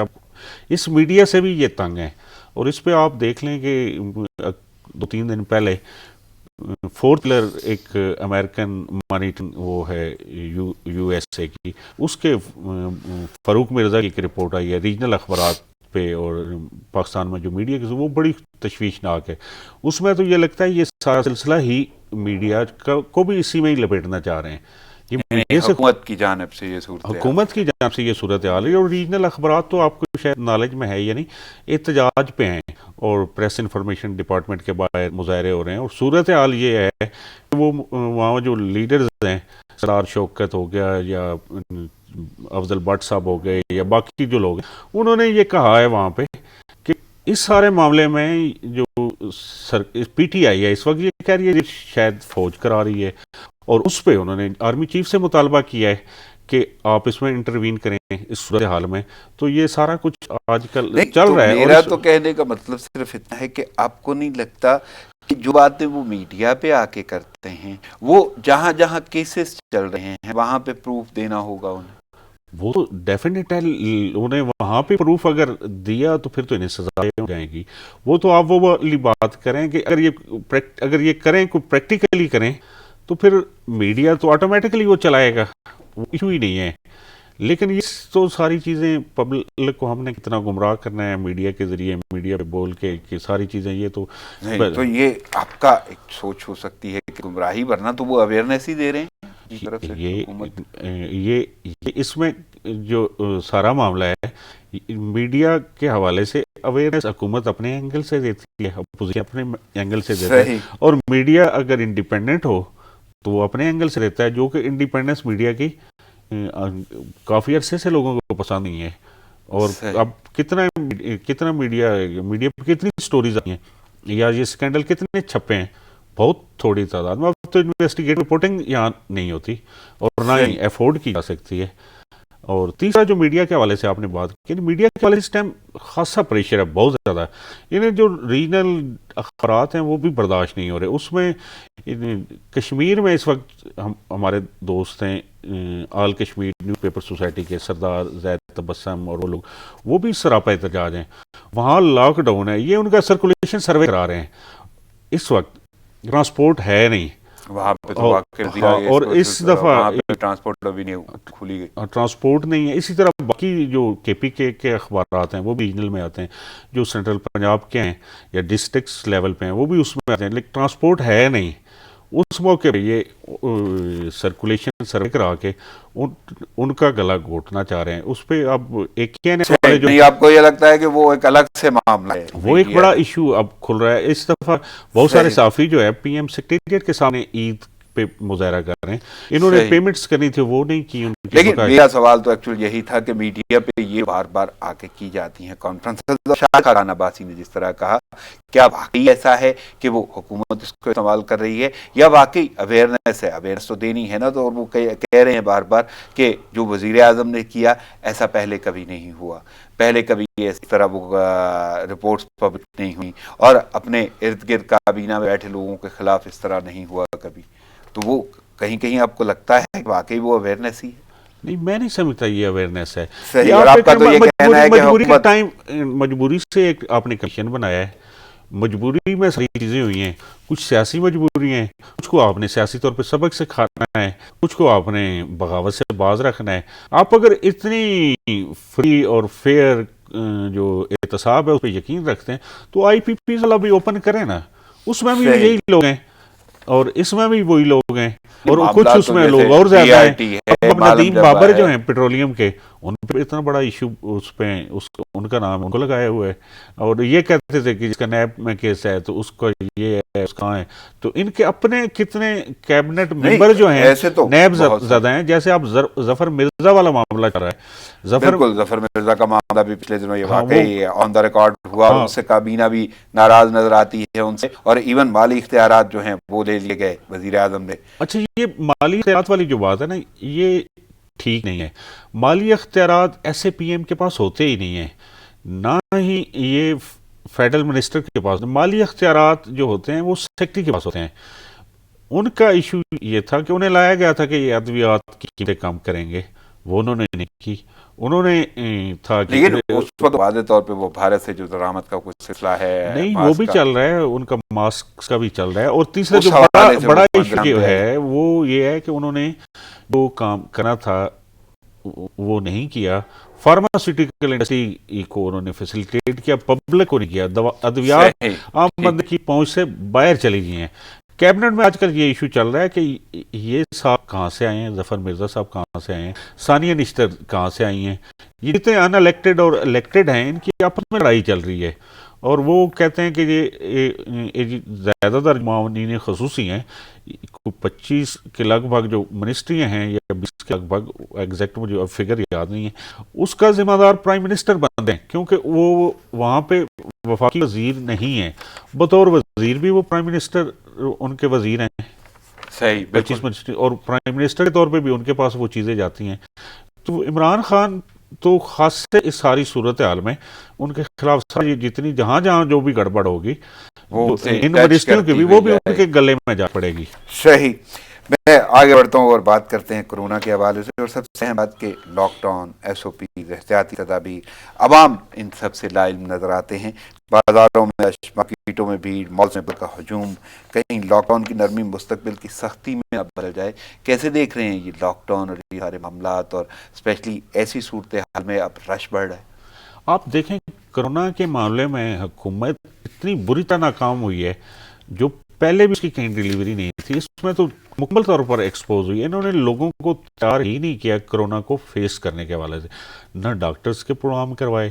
اس میڈیا سے بھی یہ تنگ ہیں، اور اس پہ آپ دیکھ لیں کہ 2-3 دن پہلے فورتھ پلر ایک امریکن مانیٹنگ وہ ہے یو ایس اے کی، اس کے فاروق مرزا کی ایک رپورٹ آئی ہے ریجنل اخبارات پہ، اور پاکستان میں جو میڈیا کی وہ بڑی تشویشناک ہے، اس میں تو یہ لگتا ہے یہ سارا سلسلہ ہی میڈیا کو بھی اسی میں ہی لپیٹنا چاہ رہے ہیں، یہ حکومت کی جانب سے یہ صورت حکومت کی جانب سے یہ صورتحال ہے، اور ریجنل اخبارات تو آپ کو شاید نالج میں ہے، یعنی احتجاج پہ ہیں، اور پریس انفارمیشن ڈپارٹمنٹ کے باہر مظاہرے ہو رہے ہیں، اور صورتحال یہ ہے کہ وہ وہاں جو لیڈرز ہیں، سردار شوکت ہو گیا یا افضل بٹ صاحب ہو گئے یا باقی جو لوگ ہیں، انہوں نے یہ کہا ہے وہاں پہ کہ اس سارے معاملے میں جو پی ٹی آئی ہے اس وقت یہ کہہ رہی ہے شاید فوج کرا رہی ہے، اور اس پہ انہوں نے آرمی چیف سے مطالبہ کیا ہے کہ آپ اس میں انٹروین کریں اس صورتحال میں، تو یہ سارا کچھ آج کل چل رہا ہے۔ میرا تو کہنے کا مطلب صرف اتنا ہے کہ آپ کو نہیں لگتا کہ جو باتیں وہ میڈیا پہ آ کے کرتے ہیں وہ جہاں جہاں کیسز چل رہے ہیں وہاں پہ پروف دینا ہوگا انہیں؟ وہ تو ڈیفینیٹ ہے، انہیں وہاں پہ پروف اگر دیا تو پھر تو انہیں سزائیں ہو جائیں گی، وہ تو آپ وہ والی بات کریں کہ اگر یہ کریں کوئی پریکٹیکلی کریں تو پھر میڈیا تو آٹومیٹکلی وہ چلائے گا، وہ ایشو ہی نہیں ہے، لیکن یہ تو ساری چیزیں پبلک کو ہم نے کتنا گمراہ کرنا ہے میڈیا کے ذریعے، میڈیا پہ بول کے کہ ساری چیزیں، یہ تو تو یہ آپ کا ایک سوچ ہو سکتی ہے کہ گمراہی، ورنہ تو وہ اویئرنیس ہی دے رہے ہیں یہ اس میں جو سارا معاملہ ہے میڈیا کے حوالے سے اویئرنیس حکومت اپنے اینگل سے دیتی ہے، اپوزیشن اپنے اینگل سے دیتا ہے، اور میڈیا اگر انڈیپینڈنٹ ہو تو وہ اپنے اینگل سے دیتا ہے، جو کہ انڈیپینڈنس میڈیا کی کافی عرصے سے لوگوں کو پسند نہیں ہے، اور اب کتنا میڈیا پہ کتنی سٹوریز آئی ہیں یا یہ سکینڈل کتنے چھپے ہیں، بہت تھوڑی تعداد میں، اب تو انویسٹیگیٹ رپورٹنگ یہاں نہیں ہوتی اور نہ ہی افورڈ کی جا سکتی ہے۔ اور تیسرا جو میڈیا کے حوالے سے آپ نے بات کی، میڈیا کے حوالے سے اس ٹائم خاصا پریشر ہے، بہت زیادہ ہے، انہیں جو ریجنل اخبارات ہیں وہ بھی برداشت نہیں ہو رہے، اس میں کشمیر میں اس وقت ہمارے دوست ہیں آل کشمیر نیوز پیپر سوسائٹی کے سردار زید تبسم اور وہ لوگ، وہ بھی سراپا احتجاج ہیں، وہاں لاک ڈاؤن ہے، یہ ان کا سرکولیشن سروے کرا رہے ہیں، اس وقت ٹرانسپورٹ ہے نہیں وہاں پہ تو اور اس دفعہ ٹرانسپورٹ ابھی نہیں کھلی گئی، ٹرانسپورٹ نہیں ہے، اسی طرح باقی جو کے پی کے اخبارات ہیں وہ بھی ریجنل میں آتے ہیں، جو سینٹرل پنجاب کے ہیں یا ڈسٹرکٹس لیول پہ ہیں وہ بھی اس میں آتے ہیں، لیکن ٹرانسپورٹ ہے نہیں، اس موقع پہ یہ سرکولیشن سروے کرا کے ان کا گلا گھونٹنا چاہ رہے ہیں. اس پہ اب ایک والے جو آپ کو یہ لگتا ہے کہ وہ ایک الگ سے معاملہ ہے, وہ ایک بڑا ایشو اب کھل رہا ہے اس دفعہ. بہت سارے صحافی جو ہے پی ایم سیکریٹریٹ کے سامنے عید پہ مظاہرہ کر رہے ہیں, انہوں نے پیمنٹس کرنی تھی وہ نہیں کی. لیکن میرا سوال تو ایکچولی یہی تھا کہ میڈیا پہ یہ بار بار آ کے کی جاتی ہیں کانفرنس. شاہ خان عباسی نے جس طرح کہا, کیا واقعی ایسا ہے کہ وہ حکومت اس کو استعمال کر رہی ہے یا واقعی اویئرنیس ہے؟ اویئرنیس تو دینی ہے نا. تو وہ کہہ رہے ہیں بار بار کہ جو وزیر اعظم نے کیا ایسا پہلے کبھی نہیں ہوا, پہلے کبھی اس طرح وہ رپورٹس پبلک نہیں ہوئی, اور اپنے ارد گرد کابینہ میں بیٹھے لوگوں کے خلاف اس طرح نہیں ہوا کبھی. تو وہ کہیں کہیں آپ کو لگتا ہے کہ واقعی وہ اویئرنیس ہی ہے؟ نہیں, میں نہیں سمجھتا یہ اویئرنیس ہے. مجبوری سے ایک آپ نے کمیشن بنایا ہے, مجبوری میں ساری چیزیں ہوئی ہیں. کچھ سیاسی مجبوری ہیں, کچھ کو آپ نے سیاسی طور پہ سبق سکھانا ہے, کچھ کو آپ نے بغاوت سے باز رکھنا ہے. آپ اگر اتنی فری اور فیئر جو احتساب ہے اس پہ یقین رکھتے ہیں تو آئی پی پی والا بھی اوپن کریں نا, اس میں بھی یہی لوگ ہیں اور اس میں بھی وہی لوگ ہیں, اور کچھ اس میں لوگ اور زیادہ ہیں. اب ندیم بابر جو ہیں پیٹرولیم کے, ان پہ اتنا بڑا ایشو اس پہ ان کا نام ان کو لگایا ہوا ہے, اور یہ کہتے تھے کہ جس کا نیب میں کیس ہے تو اس کو یہ ہے اس کا ہے. تو ان کے اپنے کتنے کیبنٹ ممبر جو ہیں نیب زدہ ہیں. جیسے آپ ظفر مرزا والا معاملہ چل رہا ہے, ظفر مرزا کا معاملہ بھی پچھلے دنوں یہ واقعی آن دا ریکارڈ ہوا, اس سے کابینہ بھی ناراض نظر آتی ہے ان سے, اور ایون مالی اختیارات جو ہیں وہ لے لیے گئے وزیر اعظم نے. اچھا, یہ مالی اختیارات والی جو بات ہے نا, یہ ٹھیک نہیں ہے. مالی اختیارات ایسے پی ایم کے پاس ہوتے ہی نہیں ہیں, نہ ہی یہ فیڈرل منسٹر کے پاس. مالی اختیارات جو ہوتے ہیں وہ سیکٹری کے پاس ہوتے ہیں. ان کا ایشو یہ تھا کہ انہیں لایا گیا تھا کہ یہ ادویات کی قیمتیں کم کریں گے, وہ انہوں نے نہیں کی. انہوں نے تھا کہ لیکن اس وقت واضح طور پہ وہ بھارت سے جو درآمد کا کچھ سلسلہ ہے نہیں, وہ بھی چل رہا ہے, ان کا ماسک کا بھی چل رہا ہے. اور تیسرا جو بڑا ایشو جو ہے وہ یہ ہے کہ انہوں نے جو کام کرنا تھا وہ نہیں کیا. فارماسیوٹیکل انڈسٹری کو انہوں نے فیسیلیٹیٹ کیا, پبلک کو نہیں کیا. ادویات عام بندے کی پہنچ سے باہر چلی گئی ہیں. کیبنٹ میں آج کل یہ ایشو چل رہا ہے کہ یہ صاحب کہاں سے آئے ہیں, ظفر مرزا صاحب کہاں سے آئے ہیں, ثانیہ نشتر کہاں سے آئی ہیں. یہ جتنے ان الیکٹڈ اور الیکٹڈ ہیں ان کی آپس میں لڑائی چل رہی ہے, اور وہ کہتے ہیں کہ یہ زیادہ تر معاونین خصوصی ہیں, 25 کے لگ بھگ جو منسٹریاں ہیں یا 20 کے لگ بھگ, ایگزیکٹ مجھے فگر یاد نہیں ہے, اس کا ذمہ دار پرائم منسٹر بنتے ہیں, کیونکہ وہ وہاں پہ وفاقی وزیر نہیں ہیں. بطور وزیر بھی وہ پرائم منسٹر ان کے وزیر ہیں, صحیح 25 منسٹری, اور پرائم منسٹر کے طور پہ بھی ان کے پاس وہ چیزیں جاتی ہیں. تو عمران خان تو خاص سے اس ساری صورتحال میں ان کے خلاف ساری جتنی جہاں جو بھی گڑبڑ ہوگی ان منسٹریوں کی بھی وہ بھی ان کے گلے میں جا پڑے گی. صحیح. میں آگے بڑھتا ہوں اور بات کرتے ہیں کورونا کے حوالے سے, اور سب سے اہم بات کہ لاک ڈاؤن, ایس او پی, احتیاطی تدابیر, عوام ان سب سے لا علم نظر آتے ہیں. بازاروں میں, مارکیٹوں میں بھیڑ, مالز میں کا ہجوم, کہیں لاک ڈاؤن کی نرمی مستقبل کی سختی میں اب بدل جائے. کیسے دیکھ رہے ہیں یہ لاک ڈاؤن اور یہ سارے معاملات, اور اسپیشلی ایسی صورتحال میں اب رش بڑھ رہا ہے؟ آپ دیکھیں کرونا کے معاملے میں حکومت اتنی بری طرح ناکام ہوئی ہے, جو پہلے بھی اس کی کہیں ڈیلیوری نہیں تھی, اس میں تو مکمل طور پر ایکسپوز ہوئی. انہوں نے لوگوں کو تیار ہی نہیں کیا کرونا کو فیس کرنے کے حوالے سے. نہ ڈاکٹرز کے پروگرام کروائے.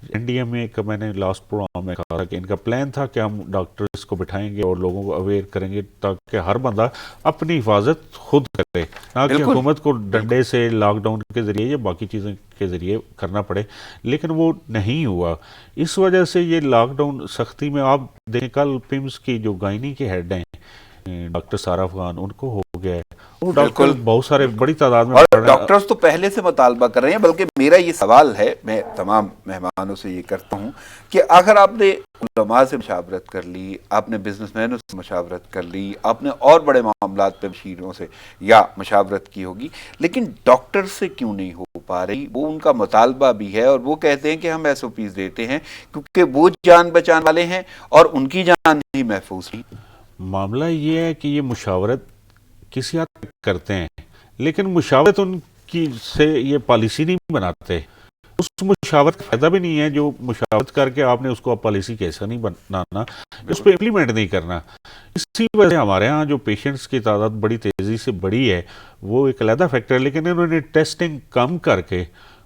این ڈی ایم اے کا میں نے لاسٹ پروگرام میں کہا تھا کہ ان کا پلان تھا کہ ہم ڈاکٹرز کو بٹھائیں گے اور لوگوں کو اویئر کریں گے تاکہ ہر بندہ اپنی حفاظت خود کرے, نہ کہ حکومت کو ڈنڈے سے لاک ڈاؤن کے ذریعے یا باقی چیزیں کے ذریعے کرنا پڑے. لیکن وہ نہیں ہوا. اس وجہ سے یہ لاک ڈاؤن سختی میں آپ دیکھیں, کل پیمز کی جو گائنی کے ہیڈ ہیں ڈاکٹر سارا افغان, ان کو ہو گیا ہے. اور ڈاکٹر بہت سارے بڑی تعداد میں, اور ڈاکٹرز تو پہلے سے مطالبہ کر رہے ہیں. بلکہ میرا یہ سوال ہے, میں تمام مہمانوں سے یہ کرتا ہوں کہ آخر آپ نے علماء سے مشاورت کر لی, آپ نے بزنس مینوں سے مشاورت کر لی, آپ نے اور بڑے معاملات پہ بشیروں سے یا مشاورت کی ہوگی, لیکن ڈاکٹر سے کیوں نہیں ہو پا رہی؟ وہ ان کا مطالبہ بھی ہے, اور وہ کہتے ہیں کہ ہم ایس او پیز دیتے ہیں کیونکہ وہ جان بچانے والے ہیں اور ان کی جان ہی محفوظ ہے. معاملہ یہ ہے کہ یہ مشاورت کسی حد تک کرتے ہیں, لیکن مشاورت ان کی سے یہ پالیسی نہیں بناتے. اس مشاورت کا فائدہ بھی نہیں ہے جو مشاورت کر کے آپ نے اس کو اب پالیسی کیسا نہیں بنانا، اس پہ امپلیمنٹ نہیں کرنا. اسی وجہ سے ہمارے ہاں جو پیشنٹس کی تعداد بڑی تیزی سے بڑی ہے وہ ایک علیحدہ فیکٹر ہے، لیکن انہوں نے ٹیسٹنگ کم کر کے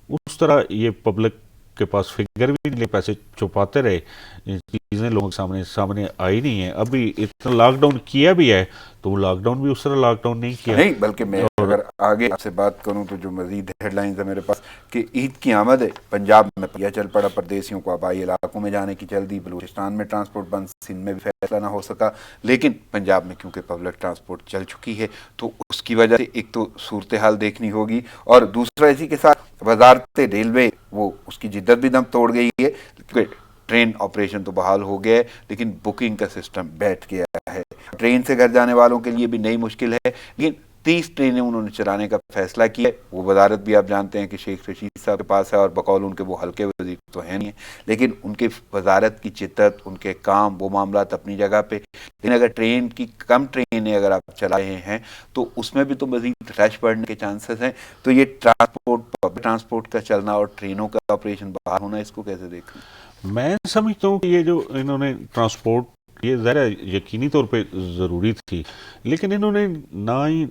اس طرح یہ پبلک کے پاس فگر بھی نہیں لے، پیسے چھپاتے رہے، چیزیں لوگوں کے سامنے آئی نہیں ہیں. ابھی اتنا لاک ڈاؤن کیا بھی ہے تو وہ لاک ڈاؤن بھی اس طرح لاک ڈاؤن نہیں کیا. نہیں، بلکہ میں اور اگر آگے آپ سے بات کروں تو جو مزید ہیڈ لائنز ہے میرے پاس کہ عید کی آمد ہے، پنجاب میں پیا چل پڑا، پردیسیوں کو آبائی علاقوں میں جانے کی جلدی، بلوچستان میں ٹرانسپورٹ بند، سندھ میں بھی فیصلہ نہ ہو سکا، لیکن پنجاب میں کیونکہ پبلک ٹرانسپورٹ چل چکی ہے تو اس کی وجہ سے ایک تو صورتحال دیکھنی ہوگی، اور دوسرا اسی کے ساتھ وزارت ریلوے وہ اس کی جدت بھی دم توڑ گئی ہے، کیونکہ ٹرین آپریشن تو بحال ہو گیا ہے لیکن بکنگ کا سسٹم بیٹھ گیا ہے. ٹرین سے گھر جانے والوں کے لیے بھی نئی مشکل ہے، لیکن 30 ٹرینیں انہوں نے چلانے کا فیصلہ کیا ہے. وہ وزارت بھی آپ جانتے ہیں کہ شیخ رشید صاحب کے پاس ہے، اور بقول ان کے وہ ہلکے وزیر تو ہیں نہیں ہیں، لیکن ان کی وزارت کی جدت، ان کے کام، وہ معاملات اپنی جگہ پہ. لیکن اگر ٹرین کی کم ٹرینیں اگر آپ چلا رہے ہیں تو اس میں بھی تو مزید رش بڑھنے کے چانسز ہیں. تو یہ پبلک ٹرانسپورٹ کا چلنا اور ٹرینوں کا آپریشن باہر ہونا، اس کو کیسے دیکھیں؟ میں سمجھتا ہوں کہ یہ جو انہوں نے ٹرانسپورٹ، یہ ذرا یقینی طور پہ ضروری تھی، لیکن انہوں نے نہ ہی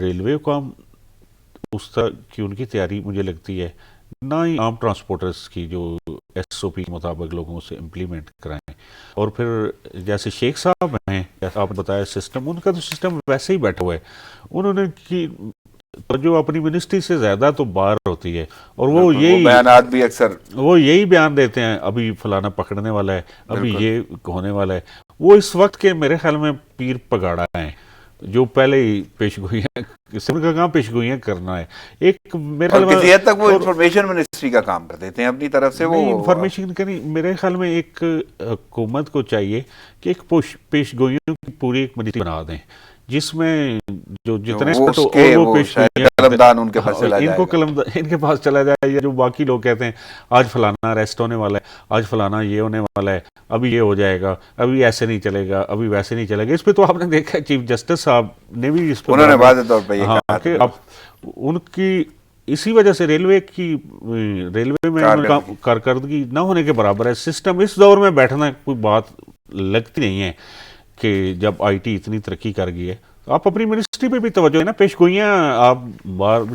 ریلوے کو اس طرح کی ان کی تیاری مجھے لگتی ہے، نہ ہی عام ٹرانسپورٹرز کی جو ایس او پی کے مطابق لوگوں سے امپلیمنٹ کرائیں. اور پھر جیسے شیخ صاحب ہیں، جیسا آپ نے بتایا سسٹم، ان کا تو سسٹم ویسے ہی بیٹھا ہوا ہے. انہوں نے کی جو اپنی منسٹری سے زیادہ تو باہر ہوتی ہے، اور وہ بیانات بھی اکثر وہ یہی بیان دیتے ہیں ابھی فلانا پکڑنے والا ہے، ابھی یہ ہونے والا ہے. وہ اس وقت کے میرے خیال میں پیر پگاڑا ہیں جو پہلے ہی پیشگوئیاں سب کا کام پیشگوئیاں کرنا ہے. ایک میرے خیال میں کسی حد تک وہ انفارمیشن منسٹری کا کام کر دیتے ہیں اپنی طرف سے. وہ نہیں انفارمیشن کا نہیں، میرے خیال میں ایک حکومت کو چاہیے کہ ایک پیشگوئیوں کی پوری ایک منسٹری بنا دیں جس میں جو جتنے قلمدان ان کے پاس چلا جائے گا، ان کے پاس چلا جائے، یا جو باقی لوگ کہتے ہیں آج فلانا اریسٹ ہونے والا ہے، آج فلانا یہ ہونے والا ہے، ابھی یہ ہو جائے گا، ابھی ایسے نہیں چلے گا، ابھی ویسے نہیں چلے گا. اس پہ تو آپ نے دیکھا چیف جسٹس صاحب نے بھی اس پہ انہوں نے واضح طور پہ یہ کہا کہ اب ان کی اسی وجہ سے ریلوے میں کارکردگی نہ ہونے کے برابر ہے. سسٹم اس دور میں بیٹھنا کوئی بات لگتی نہیں ہے کہ جب آئی ٹی اتنی ترقی کر گئی ہے. آپ اپنی منسٹری پہ بھی توجہ ہے نا، پیشگوئیاں آپ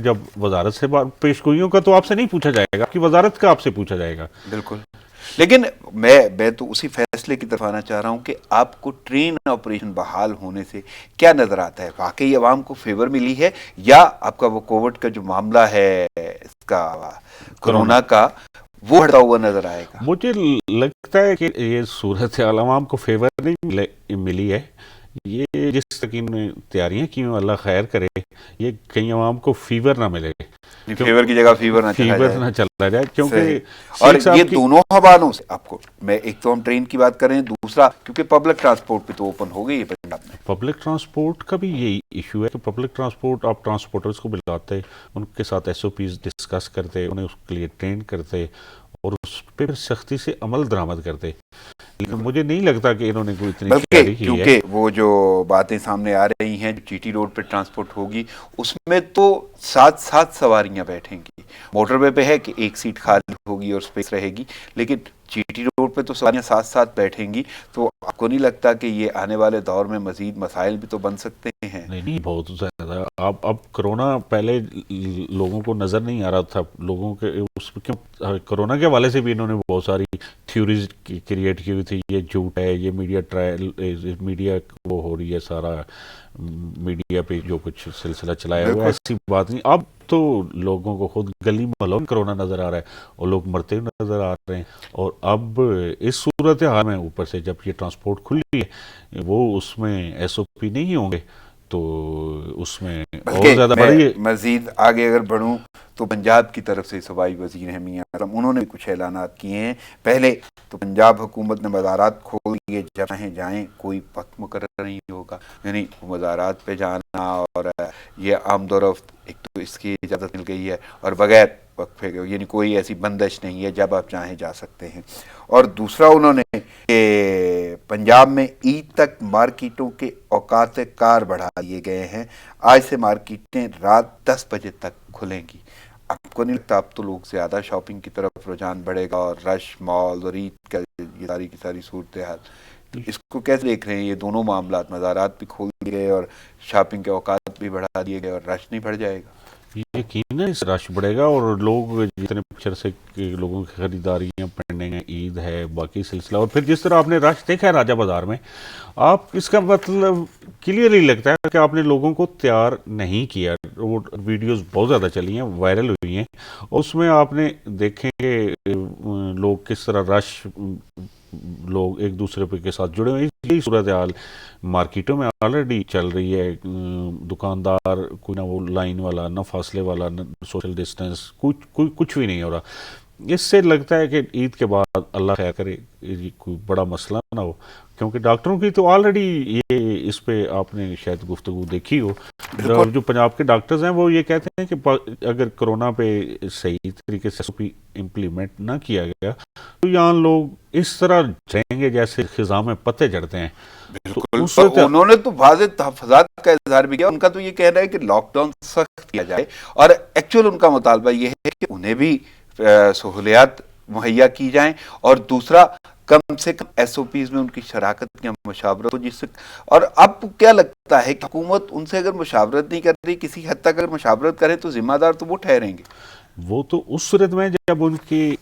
جب وزارت سے پیشگوئیوں کا تو آپ سے نہیں پوچھا جائے گا، آپ کی وزارت کا آپ سے پوچھا جائے گا. بالکل. لیکن میں تو اسی فیصلے کی طرف آنا چاہ رہا ہوں کہ آپ کو ٹرین آپریشن بحال ہونے سے کیا نظر آتا ہے؟ واقعی عوام کو فیور ملی ہے، یا آپ کا وہ کووڈ کا جو معاملہ ہے اس کا کرونا کا وہ بڑھتا ہوا نظر آئے گا؟ مجھے لگتا ہے کہ یہ صورتحال عوام کو فیور نہیں ملی ہے. یہ جس طرح کی تیاریاں کی ہیں اللہ خیر کرے، یہ کہیں عوام کو فیور نہ ملے، فیور کی جگہ فیور نہ چلا جائے. کیونکہ اور یہ دونوں حوالوں سے آپ کو میں ایک تو ہم ٹرین کی بات کریں، دوسرا کیونکہ پبلک ٹرانسپورٹ پہ تو اوپن ہو گئی ہے پنجاب میں. پبلک ٹرانسپورٹ کا بھی یہی ایشو ہے کہ پبلک ٹرانسپورٹ آپ ٹرانسپورٹرز کو بلاتے، ان کے ساتھ ایس او پیز ڈسکس کرتے، انہیں اس کے لیے ٹرین کرتے اور اس پہ سختی سے عمل درآمد کرتے. لیکن مجھے نہیں لگتا کہ انہوں نے کوئی اتنی تیاری کی ہے، کیونکہ وہ جو باتیں سامنے آ رہی ہیں جی ٹی روڈ پہ ٹرانسپورٹ ہوگی اس میں تو 7 سواریاں بیٹھیں گی. موٹر وے پہ ہے کہ ایک سیٹ خالی ہوگی اور سپیس رہے گی، لیکن جی ٹی روڈ پہ تو سواریاں 7 بیٹھیں گی. تو آپ کو نہیں لگتا کہ یہ آنے والے دور میں مزید مسائل بھی تو بن سکتے ہیں؟ نہیں بہت زیادہ. اب کرونا پہلے لوگوں کو نظر نہیں آ رہا تھا، لوگوں کے کرونا کے حوالے سے بھی انہوں نے بہت ساری تھیوریز کریٹ کی ہوئی تھی، یہ جھوٹ ہے، یہ میڈیا وہ ہو رہی ہے، سارا میڈیا پہ جو کچھ سلسلہ چلایا ہوا ہے، ایسی بات نہیں. اب تو لوگوں کو خود گلی محلوں میں کرونا نظر آ رہا ہے اور لوگ مرتے نظر آ رہے ہیں. اور اب اس صورتحال میں اوپر سے جب یہ ٹرانسپورٹ کھلی ہے، وہ اس میں ایس او پی نہیں ہوں گے تو اس میں اور زیادہ بڑی. مزید آگے اگر بڑھوں تو پنجاب کی طرف سے صوبائی وزیر ہیں میاں اکرم، انہوں نے کچھ اعلانات کیے ہیں. پہلے تو پنجاب حکومت نے مزارات کھول دیے، جب چاہیں جائیں، کوئی وقت مقرر نہیں ہوگا، یعنی مزارات پہ جانا اور یہ آمد و رفت ایک تو اس کی اجازت مل گئی ہے، اور بغیر وقفے کے، یعنی کوئی ایسی بندش نہیں ہے، جب آپ چاہیں جا سکتے ہیں. اور دوسرا انہوں نے کہ پنجاب میں عید تک مارکیٹوں کے اوقات کار بڑھا دیے گئے ہیں، آج سے مارکیٹیں رات 10 بجے تک کھلیں گی. آپ کو نہیں لگتا اب تو لوگ زیادہ شاپنگ کی طرف رجحان بڑھے گا اور رش مال اور عید کا یہ ساری کی ساری صورتحال، تو اس کو کیسے دیکھ رہے ہیں؟ یہ دونوں معاملات، مزارات بھی کھول دیے گئے اور شاپنگ کے اوقات بھی بڑھا دیے گئے، اور رش نہیں بڑھ جائے گا؟ یقیناً اس رش بڑھے گا اور لوگ جتنے پچھر سے لوگوں کی خریداریاں پینڈنگ ہیں، عید ہے، باقی سلسلہ، اور پھر جس طرح آپ نے رش دیکھا ہے راجہ بازار میں، آپ اس کا مطلب کلیئرلی لگتا ہے کہ آپ نے لوگوں کو تیار نہیں کیا. وہ ویڈیوز بہت زیادہ چلی ہیں، وائرل ہوئی ہیں، اس میں آپ نے دیکھیں کہ لوگ کس طرح رش، لوگ ایک دوسرے کے ساتھ جڑے ہوئے ہیں. یہی صورتحال مارکیٹوں میں آلریڈی چل رہی ہے. دکاندار کوئی نہ وہ لائن والا، نہ فاصلے والا، نہ سوشل ڈسٹینس، کچھ بھی نہیں ہو رہا. اس سے لگتا ہے کہ عید کے بعد اللہ خیر کرے یہ کوئی بڑا مسئلہ نہ ہو، کیونکہ ڈاکٹروں کی تو آلریڈی یہ اس پہ آپ نے شاید گفتگو دیکھی ہو. جو پنجاب کے ڈاکٹرز ہیں وہ یہ کہتے ہیں کہ اگر کرونا پہ صحیح طریقے سے امپلیمنٹ نہ کیا گیا تو یہاں لوگ اس طرح رہیں گے جیسے خزاں میں پتے جڑتے ہیں. بالکل. انہوں نے تو واضح تحفظات کا اظہار بھی کیا. ان کا تو یہ کہنا ہے کہ لاک ڈاؤن سخت کیا جائے، اور ایکچوئل ان کا مطالبہ یہ ہے کہ انہیں بھی سہولیات مہیا کی جائیں، اور دوسرا کم سے کم ایس او پیز میں ان کی شراکت یا مشاورت ہو. جس سے اور اب کیا لگتا ہے کہ حکومت ان سے اگر مشاورت نہیں کر رہی، کسی حد تک اگر مشاورت کرے تو ذمہ دار تو وہ ٹھہریں گے. وہ تو اس صورت میں جب ان کی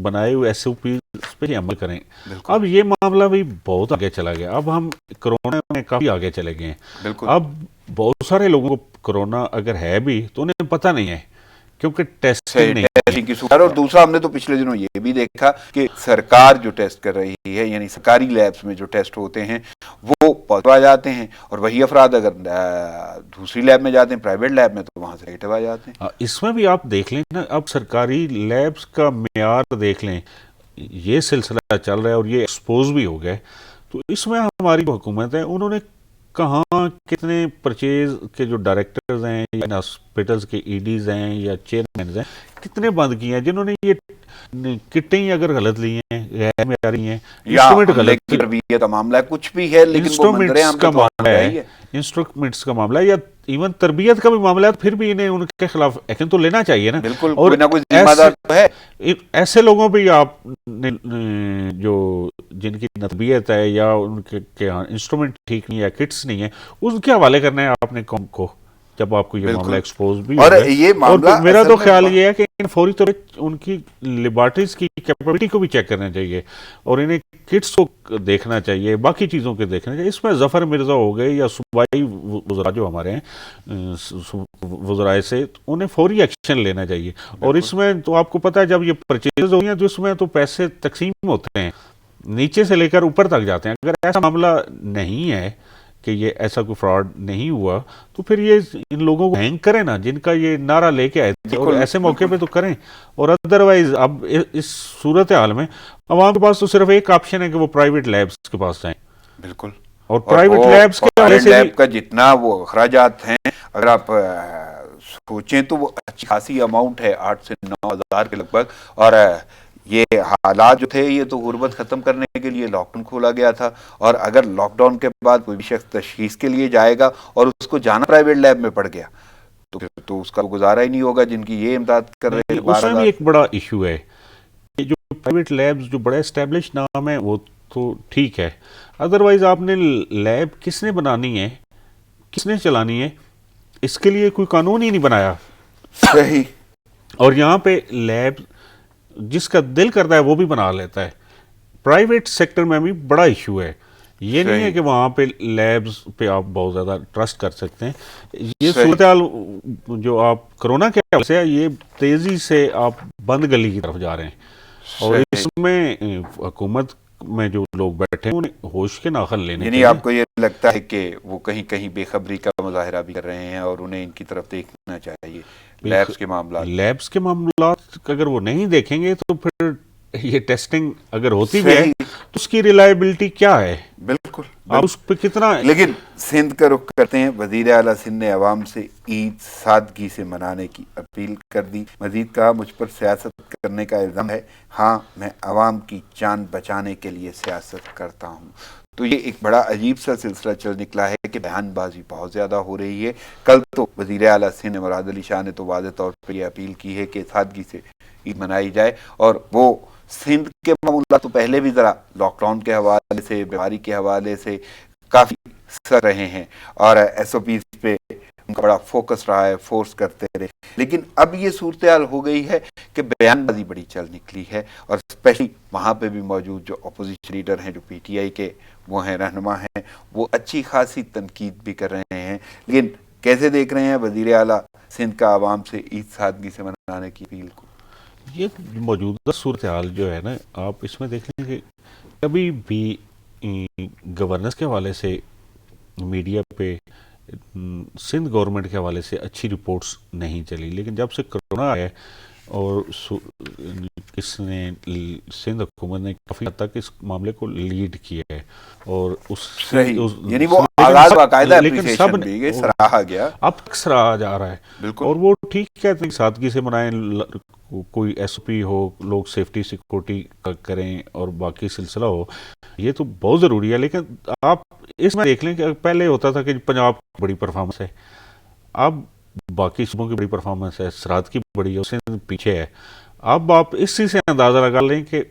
بنائے ہوئے ایس او پی پہ عمل کریں. اب یہ معاملہ بھی بہت آگے چلا گیا. اب ہم کرونا میں کافی آگے چلے گئے ہیں. اب بہت سارے لوگوں کو کرونا اگر ہے بھی تو انہیں پتہ نہیں ہے، کیونکہ ٹیسٹنگ نہیں. اور دوسرا ہم نے تو پچھلے دنوں یہ بھی دیکھا کہ سرکار جو ٹیسٹ کر رہی ہے، یعنی سرکاری لیبس میں جو ٹیسٹ ہوتے ہیں وہ پازیٹو آ جاتے ہیں، اور وہی افراد اگر دوسری لیب میں جاتے ہیں، پرائیویٹ لیب میں، تو وہاں سے نیگیٹو آ جاتے ہیں. اس میں بھی آپ دیکھ لیں نا، اب سرکاری لیبس کا معیار دیکھ لیں، یہ سلسلہ چل رہا ہے اور یہ ایکسپوز بھی ہو گئے. تو اس میں ہماری حکومت ہے، انہوں نے کہاں کتنے پرچیز کے جو ڈائریکٹرز ہیں یا ہاسپٹلز کے ای ڈیز ہیں یا چیئرمینز ہیں کتنے بند کیے ہیں جنہوں نے یہ کٹیں اگر غلط لی ہیں، غیر معیاری ہیں، انسٹرومنٹ غلط، تربیت کا معاملہ ہے، کچھ بھی ہے، لیکن وہ منظر عام کا معاملہ ہے، انسٹرومنٹس کا معاملہ ہے، یا ایون تربیت کا بھی معاملہ ہے. پھر بھی انہیں ان کے خلاف ایکشن تو لینا چاہیے نا. بالکل، اور کوئی نہ کوئی ذمہ دار تو ہے. ایسے لوگوں پہ آپ جو جن کی تربیت ہے یا ان کے انسٹرومنٹ ٹھیک نہیں ہے، کٹس نہیں ہے، اس کے حوالے کرنا ہے آپ نے قوم کو جب آپ کو یہ معاملہ ایکسپوز بھی اور ہو گیا. یہ معاملہ اور میرا تو خیال یہ ہے کہ فوری طور پر ان کی لیبارٹریز کی کیپیبلٹی کو بھی چیک کرنا چاہیے اور انہیں کٹس کو دیکھنا چاہیے، باقی چیزوں کے دیکھنا چاہیے. اس میں ظفر مرزا ہو گئے یا صوبائی وزراء جو ہمارے ہیں وزرائے سے، انہیں فوری ایکشن لینا چاہیے. اور اس میں تو آپ کو پتہ ہے جب یہ پرچیز ہوئی ہیں تو اس میں تو پیسے تقسیم ہوتے ہیں، نیچے سے لے کر اوپر تک جاتے ہیں. اگر ایسا معاملہ نہیں ہے کہ یہ ایسا کوئی فراڈ نہیں ہوا تو پھر یہ ان لوگوں کو ہینگ کریں نا، جن کا یہ نعرہ لے کے آئے تھے، اور ایسے موقع پہ تو کریں. اور ادروائز اب اس صورتحال میں عوام کے پاس تو صرف ایک آپشن ہے کہ وہ پرائیویٹ لیبس کے پاس جائیں. بالکل. اور پرائیویٹ لیبس کے حوالے سے لیب کا جتنا وہ اخراجات ہیں اگر آپ سوچیں تو وہ اچھی خاصی اماؤنٹ ہے، 8 سے 9 ہزار کے لگ بھگ. اور یہ حالات جو تھے یہ تو غربت ختم کرنے کے لیے لاک ڈاؤن کھولا گیا تھا، اور اگر لاک ڈاؤن کے بعد کوئی بھی شخص تشخیص کے لیے جائے گا اور اس کو جانا پرائیویٹ لیب میں پڑ گیا تو پھر تو اس کا گزارا ہی نہیں ہوگا. جن کی یہ امداد کر رہے ہیں، اس میں بھی ایک بڑا ایشو ہے. یہ جو پرائیویٹ لیبز جو بڑے اسٹیبلش نام ہے وہ تو ٹھیک ہے، ادروائز آپ نے لیب کس نے بنانی ہے، کس نے چلانی ہے، اس کے لیے کوئی قانون ہی نہیں بنایا. صحیح. اور یہاں پہ لیب جس کا دل کرتا ہے وہ بھی بنا لیتا ہے. پرائیویٹ سیکٹر میں بھی بڑا ایشو ہے. یہ نہیں ہے کہ وہاں پہ لیبز پہ آپ بہت زیادہ ٹرسٹ کر سکتے ہیں. یہ صورتحال جو آپ کرونا کے حوالے سے یہ تیزی سے آپ بند گلی کی طرف جا رہے ہیں، اور اس میں حکومت میں جو لوگ بیٹھے ہیں انہیں ہوش کے ناخن لینے چاہیے. یعنی آپ کو یہ لگتا ہے کہ وہ کہیں کہیں بے خبری کا مظاہرہ بھی کر رہے ہیں اور انہیں ان کی طرف دیکھنا چاہیے. لیبس کے معاملات اگر وہ نہیں دیکھیں گے تو پھر یہ ٹیسٹنگ اگر ہوتی بھی ہے تو اس کی ریلائبلٹی کیا ہے. بالکل. آپ اس پہ کتنا. لیکن سندھ کا رخ کرتے ہیں. وزیر اعلیٰ سندھ نے عوام سے عید سادگی سے منانے کی اپیل کر دی. مزید کہا مجھ پر سیاست کرنے کا الزام ہے، ہاں میں عوام کی جان بچانے کے لیے سیاست کرتا ہوں. تو یہ ایک بڑا عجیب سا سلسلہ چل نکلا ہے کہ بیان بازی بہت زیادہ ہو رہی ہے. کل تو وزیر اعلیٰ سندھ مراد علی شاہ نے تو واضح طور پر یہ اپیل کی ہے کہ سادگی سے عید منائی جائے, اور وہ سندھ کے معاملات تو پہلے بھی ذرا لاک ڈاؤن کے حوالے سے, بیماری کے حوالے سے کافی سر رہے ہیں, اور ایس او پیز پہ ان کا بڑا فوکس رہا ہے, فورس کرتے رہے. لیکن اب یہ صورتحال ہو گئی ہے کہ بیان بازی بڑی چل نکلی ہے, اور اسپیشلی وہاں پہ بھی موجود جو اپوزیشن لیڈر ہیں, جو پی ٹی آئی کے وہ ہیں رہنما ہیں, وہ اچھی خاصی تنقید بھی کر رہے ہیں. لیکن کیسے دیکھ رہے ہیں وزیر اعلیٰ سندھ کا عوام سے عید سادگی سے منانے کی اپیل کو؟ یہ موجودہ صورتحال جو ہے نا, آپ اس میں دیکھ لیں کہ کبھی بھی گورننس کے حوالے سے میڈیا پہ سندھ گورنمنٹ کے حوالے سے اچھی رپورٹس نہیں چلی, لیکن جب سے کرونا آیا اور اس نے سندھ حکومت نے کافی حد تک اس معاملے کو لیڈ کیا ہے, اور اس یعنی وہ آغاز باقاعدہ اپریشیشن بھی سراہا گیا, اب تک سراہا جا رہا ہے. بالکل, اور وہ ٹھیک کہتے ہیں سادگی سے منائیں, کوئی ایس پی ہو, لوگ سیفٹی سیکورٹی کریں اور باقی سلسلہ ہو, یہ تو بہت ضروری ہے. لیکن آپ اس میں دیکھ لیں کہ پہلے ہوتا تھا کہ پنجاب کی بڑی پرفارمنس ہے, اب باقی صوبوں کی بڑی پرفارمنس ہے, سرحد کی بڑی ہے, سندھ پیچھے ہے. اب آپ اس چیز سے اندازہ لگا لیں کہ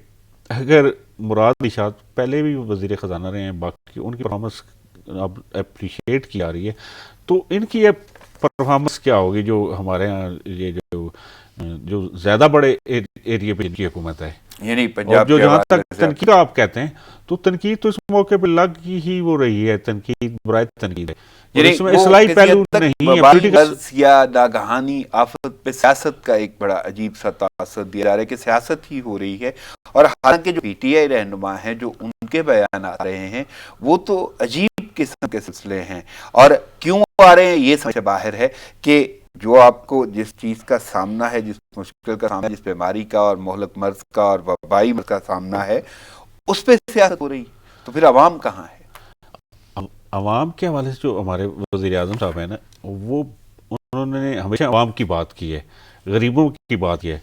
اگر مراد علی شاہ پہلے بھی وزیر خزانہ رہے ہیں, باقی ان کی پرفارمنس اب اپریشیٹ کی آ رہی ہے, تو ان کی پرفارمنس کیا ہوگی جو ہمارے ہاں یہ جو زیادہ بڑے ایریے پہ ان کی حکومت ہے. یعنی پنجاب جو جہاں تک تنقید آپ کہتے ہیں, تو تنقید تو اس موقع پہ لگ ہی وہ رہی ہے, تنقید برائے تنقید ہے, اس میں اصلاحی پہلو نہیں ہے. یا ناگہانی آفت پہ سیاست کا ایک بڑا عجیب سا تاثر دیا جا رہا ہے کہ سیاست ہی ہو رہی ہے, اور حالانکہ جو پی ٹی آئی رہنما ہیں جو ان کے بیان آ رہے ہیں وہ تو عجیب قسم کے سلسلے ہیں, اور کیوں آ رہے ہیں یہ سمجھ سے باہر ہے کہ جو آپ کو جس چیز کا سامنا ہے, جس مشکل کا سامنا ہے, جس بیماری کا اور مہلک مرض کا اور وبائی مرض کا سامنا ہے, اس پہ سیاست ہو رہی, تو پھر عوام کہاں ہے؟ عوام کے حوالے سے جو ہمارے وزیر اعظم صاحب ہیں نا, وہ انہوں نے ہمیشہ عوام کی بات کی ہے, غریبوں کی بات کی ہے.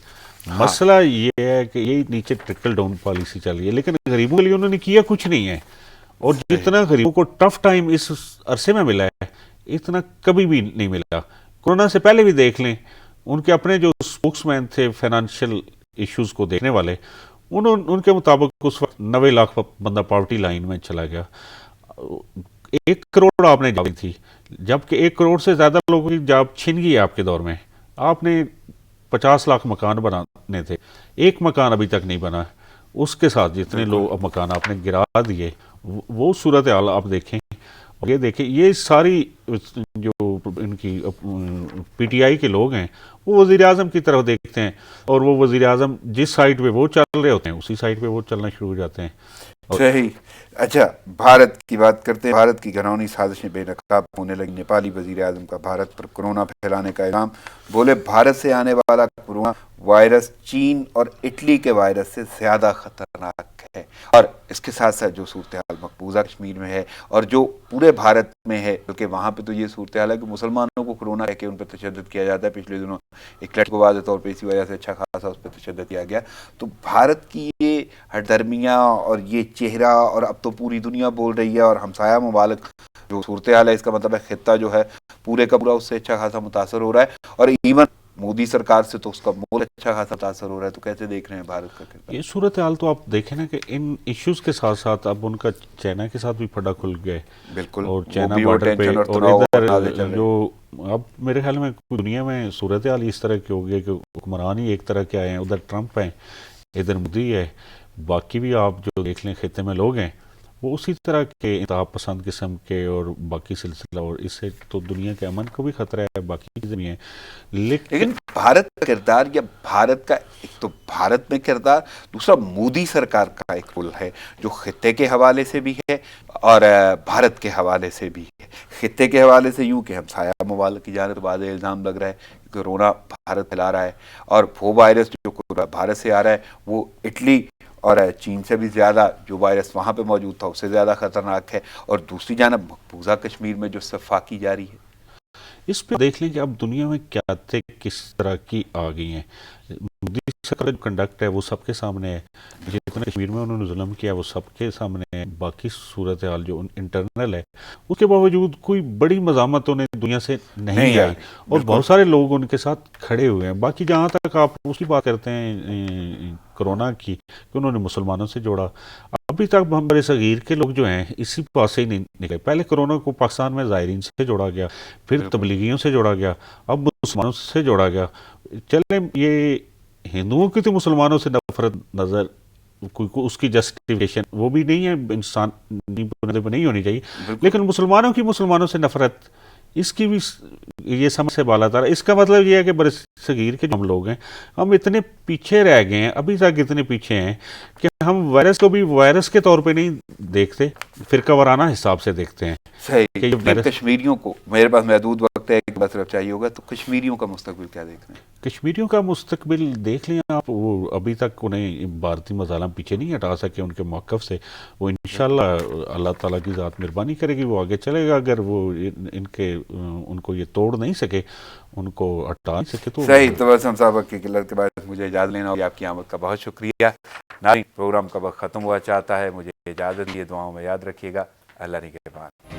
مسئلہ یہ ہے کہ یہی نیچے ٹرکل ڈاؤن پالیسی چل رہی ہے, لیکن غریبوں کے لیے انہوں نے کیا کچھ نہیں ہے, اور جتنا غریبوں کو ٹف ٹائم اس عرصے میں ملا ہے اتنا کبھی بھی نہیں ملا. کورونا سے پہلے بھی دیکھ لیں, ان کے اپنے جو اسپوکس مین تھے فائنانشیل ایشوز کو دیکھنے والے, ان کے مطابق اس وقت 90 لاکھ بندہ پاورٹی لائن میں چلا گیا. 1 کروڑ آپ نے جاب دی تھی, جبکہ 1 کروڑ سے زیادہ لوگوں کی جاب چھن گئی آپ کے دور میں. آپ نے 50 لاکھ مکان بنانے تھے, 1 مکان ابھی تک نہیں بنا, اس کے ساتھ جتنے لوگ مکان آپ نے گرا دیے, وہ صورتحال آپ دیکھیں. اور یہ دیکھیں, یہ ساری جو ان کی پی ٹی آئی کے لوگ ہیں وہ وزیر اعظم کی طرف دیکھتے ہیں, اور وہ وزیر اعظم جس سائٹ پہ وہ چل رہے ہوتے ہیں اسی سائٹ پہ وہ چلنا شروع ہو جاتے ہیں. صحیح. اچھا, بھارت کی بات کرتے ہیں. بھارت کی گھرونی سازشیں بے نقاب ہونے لگی. نیپالی وزیر اعظم کا بھارت پر کورونا پھیلانے کا الزام, بولے بھارت سے آنے والا کورونا وائرس چین اور اٹلی کے وائرس سے زیادہ خطرناک ہے. اور اس کے ساتھ ساتھ جو صورتحال مقبوضہ کشمیر میں ہے اور جو پورے بھارت میں ہے, بلکہ وہاں پہ تو یہ صورتحال ہے کہ مسلمانوں کو کورونا ہے کہ ان پہ تشدد کیا جاتا ہے. پچھلے دنوں ایک لڑکی کو واضح طور پہ اسی وجہ سے اچھا خاصا اس پہ تشدد کیا گیا. تو بھارت کی یہ ہٹ درمیاں اور یہ چہرہ, اور اب تو پوری دنیا بول رہی ہے, اور ہمسایہ ممالک جو صورتحال ہے, اس کا مطلب ہے خطہ جو ہے پورے کا پورا اس سے اچھا خاصا متاثر ہو رہا ہے, اور ایون مودی سرکار سے تو اس کا مول اچھا خاصا متاثر ہو رہا ہے. تو کیسے دیکھ رہے ہیں بھارت کا کردار؟ یہ صورتحال تو آپ دیکھیں نا کہ ان ایشوز کے ساتھ ساتھ اب ان کا چائنا کے ساتھ بھی پھڈا کھل گیا ہے. بالکل, اور چائنا بارڈر پہ, اور ادھر جو اب میرے خیال میں دنیا میں صورتحال اس طرح کی ہو گئی کہ حکمران ہی ایک طرح کے آئے ہیں, ادھر ٹرمپ ہیں, ادھر مودی ہے, باقی بھی آپ جو دیکھ لیں خطے میں لوگ ہیں وہ اسی طرح کے انتہا پسند قسم کے, اور باقی سلسلہ, اور اس سے تو دنیا کے امن کو بھی خطرہ ہے, باقی چیزیں بھی ہیں. لیکن بھارت کا کردار, یا بھارت کا ایک تو بھارت میں کردار, دوسرا مودی سرکار کا ایک رول ہے جو خطے کے حوالے سے بھی ہے اور بھارت کے حوالے سے بھی ہے. خطے کے حوالے سے یوں کہ ہمسایہ ممالک کی جانب واضح الزام لگ رہا ہے کہ کورونا بھارت پھیلا رہا ہے, اور وہ وائرس جو بھارت سے آ رہا ہے وہ اٹلی اور چین سے بھی زیادہ, جو وائرس وہاں پہ موجود تھا اس سے زیادہ خطرناک ہے. اور دوسری جانب مقبوضہ کشمیر میں جو صفاقی جاری ہے, اس پہ دیکھ لیں کہ اب دنیا میں کیا کس طرح کی آ گئی ہیں. مودی کا جو کنڈکٹ ہے وہ سب کے سامنے ہے، جتنا کشمیر میں انہوں نے ظلم کیا وہ سب کے سامنے ہے، باقی صورتحال جو انٹرنل ہے اس کے باوجود کوئی بڑی مزاحمت انہیں دنیا سے نہیں آئی، اور بہت سارے لوگ ان کے ساتھ کھڑے ہوئے ہیں۔ باقی جہاں تک آپ اس کی بات کرتے ہیں کرونا کی کہ انہوں نے مسلمانوں سے جوڑا، ابھی تک ہم بر صغیر کے لوگ جو ہیں اسی پاس سے ہی نہیں نکلے۔ پہلے کرونا کو پاکستان میں زائرین سے جوڑا گیا، پھر تبلیغیوں سے جوڑا گیا، اب مسلمانوں سے جوڑا گیا۔ چلیں یہ ہندوؤں کی تو مسلمانوں سے نفرت نظر کوئی اس کی جسٹیفیکیشن وہ بھی نہیں ہے، انسان بنیادوں پہ نہیں ہونی چاہیے، لیکن مسلمانوں کی مسلمانوں سے نفرت اس کی بھی یہ سمجھ سے بالا تر ہے۔ اس کا مطلب یہ ہے کہ بر صغیر کے جو ہم لوگ ہیں ہم اتنے پیچھے رہ گئے ہیں، ابھی تک اتنے پیچھے ہیں کہ ہم وائرس کو بھی وائرس کے طور پہ نہیں دیکھتے، فرقہ وارانہ حساب سے دیکھتے ہیں۔ صحیح۔ کشمیریوں کو، میرے پاس محدود وقت ہے کہ بس چاہیے ہوگا، تو کشمیریوں کا مستقبل کیا دیکھ رہے ہیں؟ کشمیریوں کا مستقبل دیکھ لیں آپ، وہ ابھی تک انہیں بھارتی مظالم پیچھے نہیں ہٹا سکے ان کے موقف سے، وہ انشاءاللہ اللہ تعالیٰ کی ذات مہربانی کرے گی، وہ آگے چلے گا۔ اگر وہ ان کو یہ توڑ نہیں سکے، ان کو ہٹا نہیں سکے تو صحیح۔ تبسم صاحب کی قلت کے بعد مجھے اجازت لینا ہوگی، آپ کی آمد کا بہت شکریہ۔ ناظرین، پروگرام کا وقت ختم ہوا چاہتا ہے، مجھے اجازت دیے، دعاؤں میں یاد رکھیے گا۔ اللہ نگہبان۔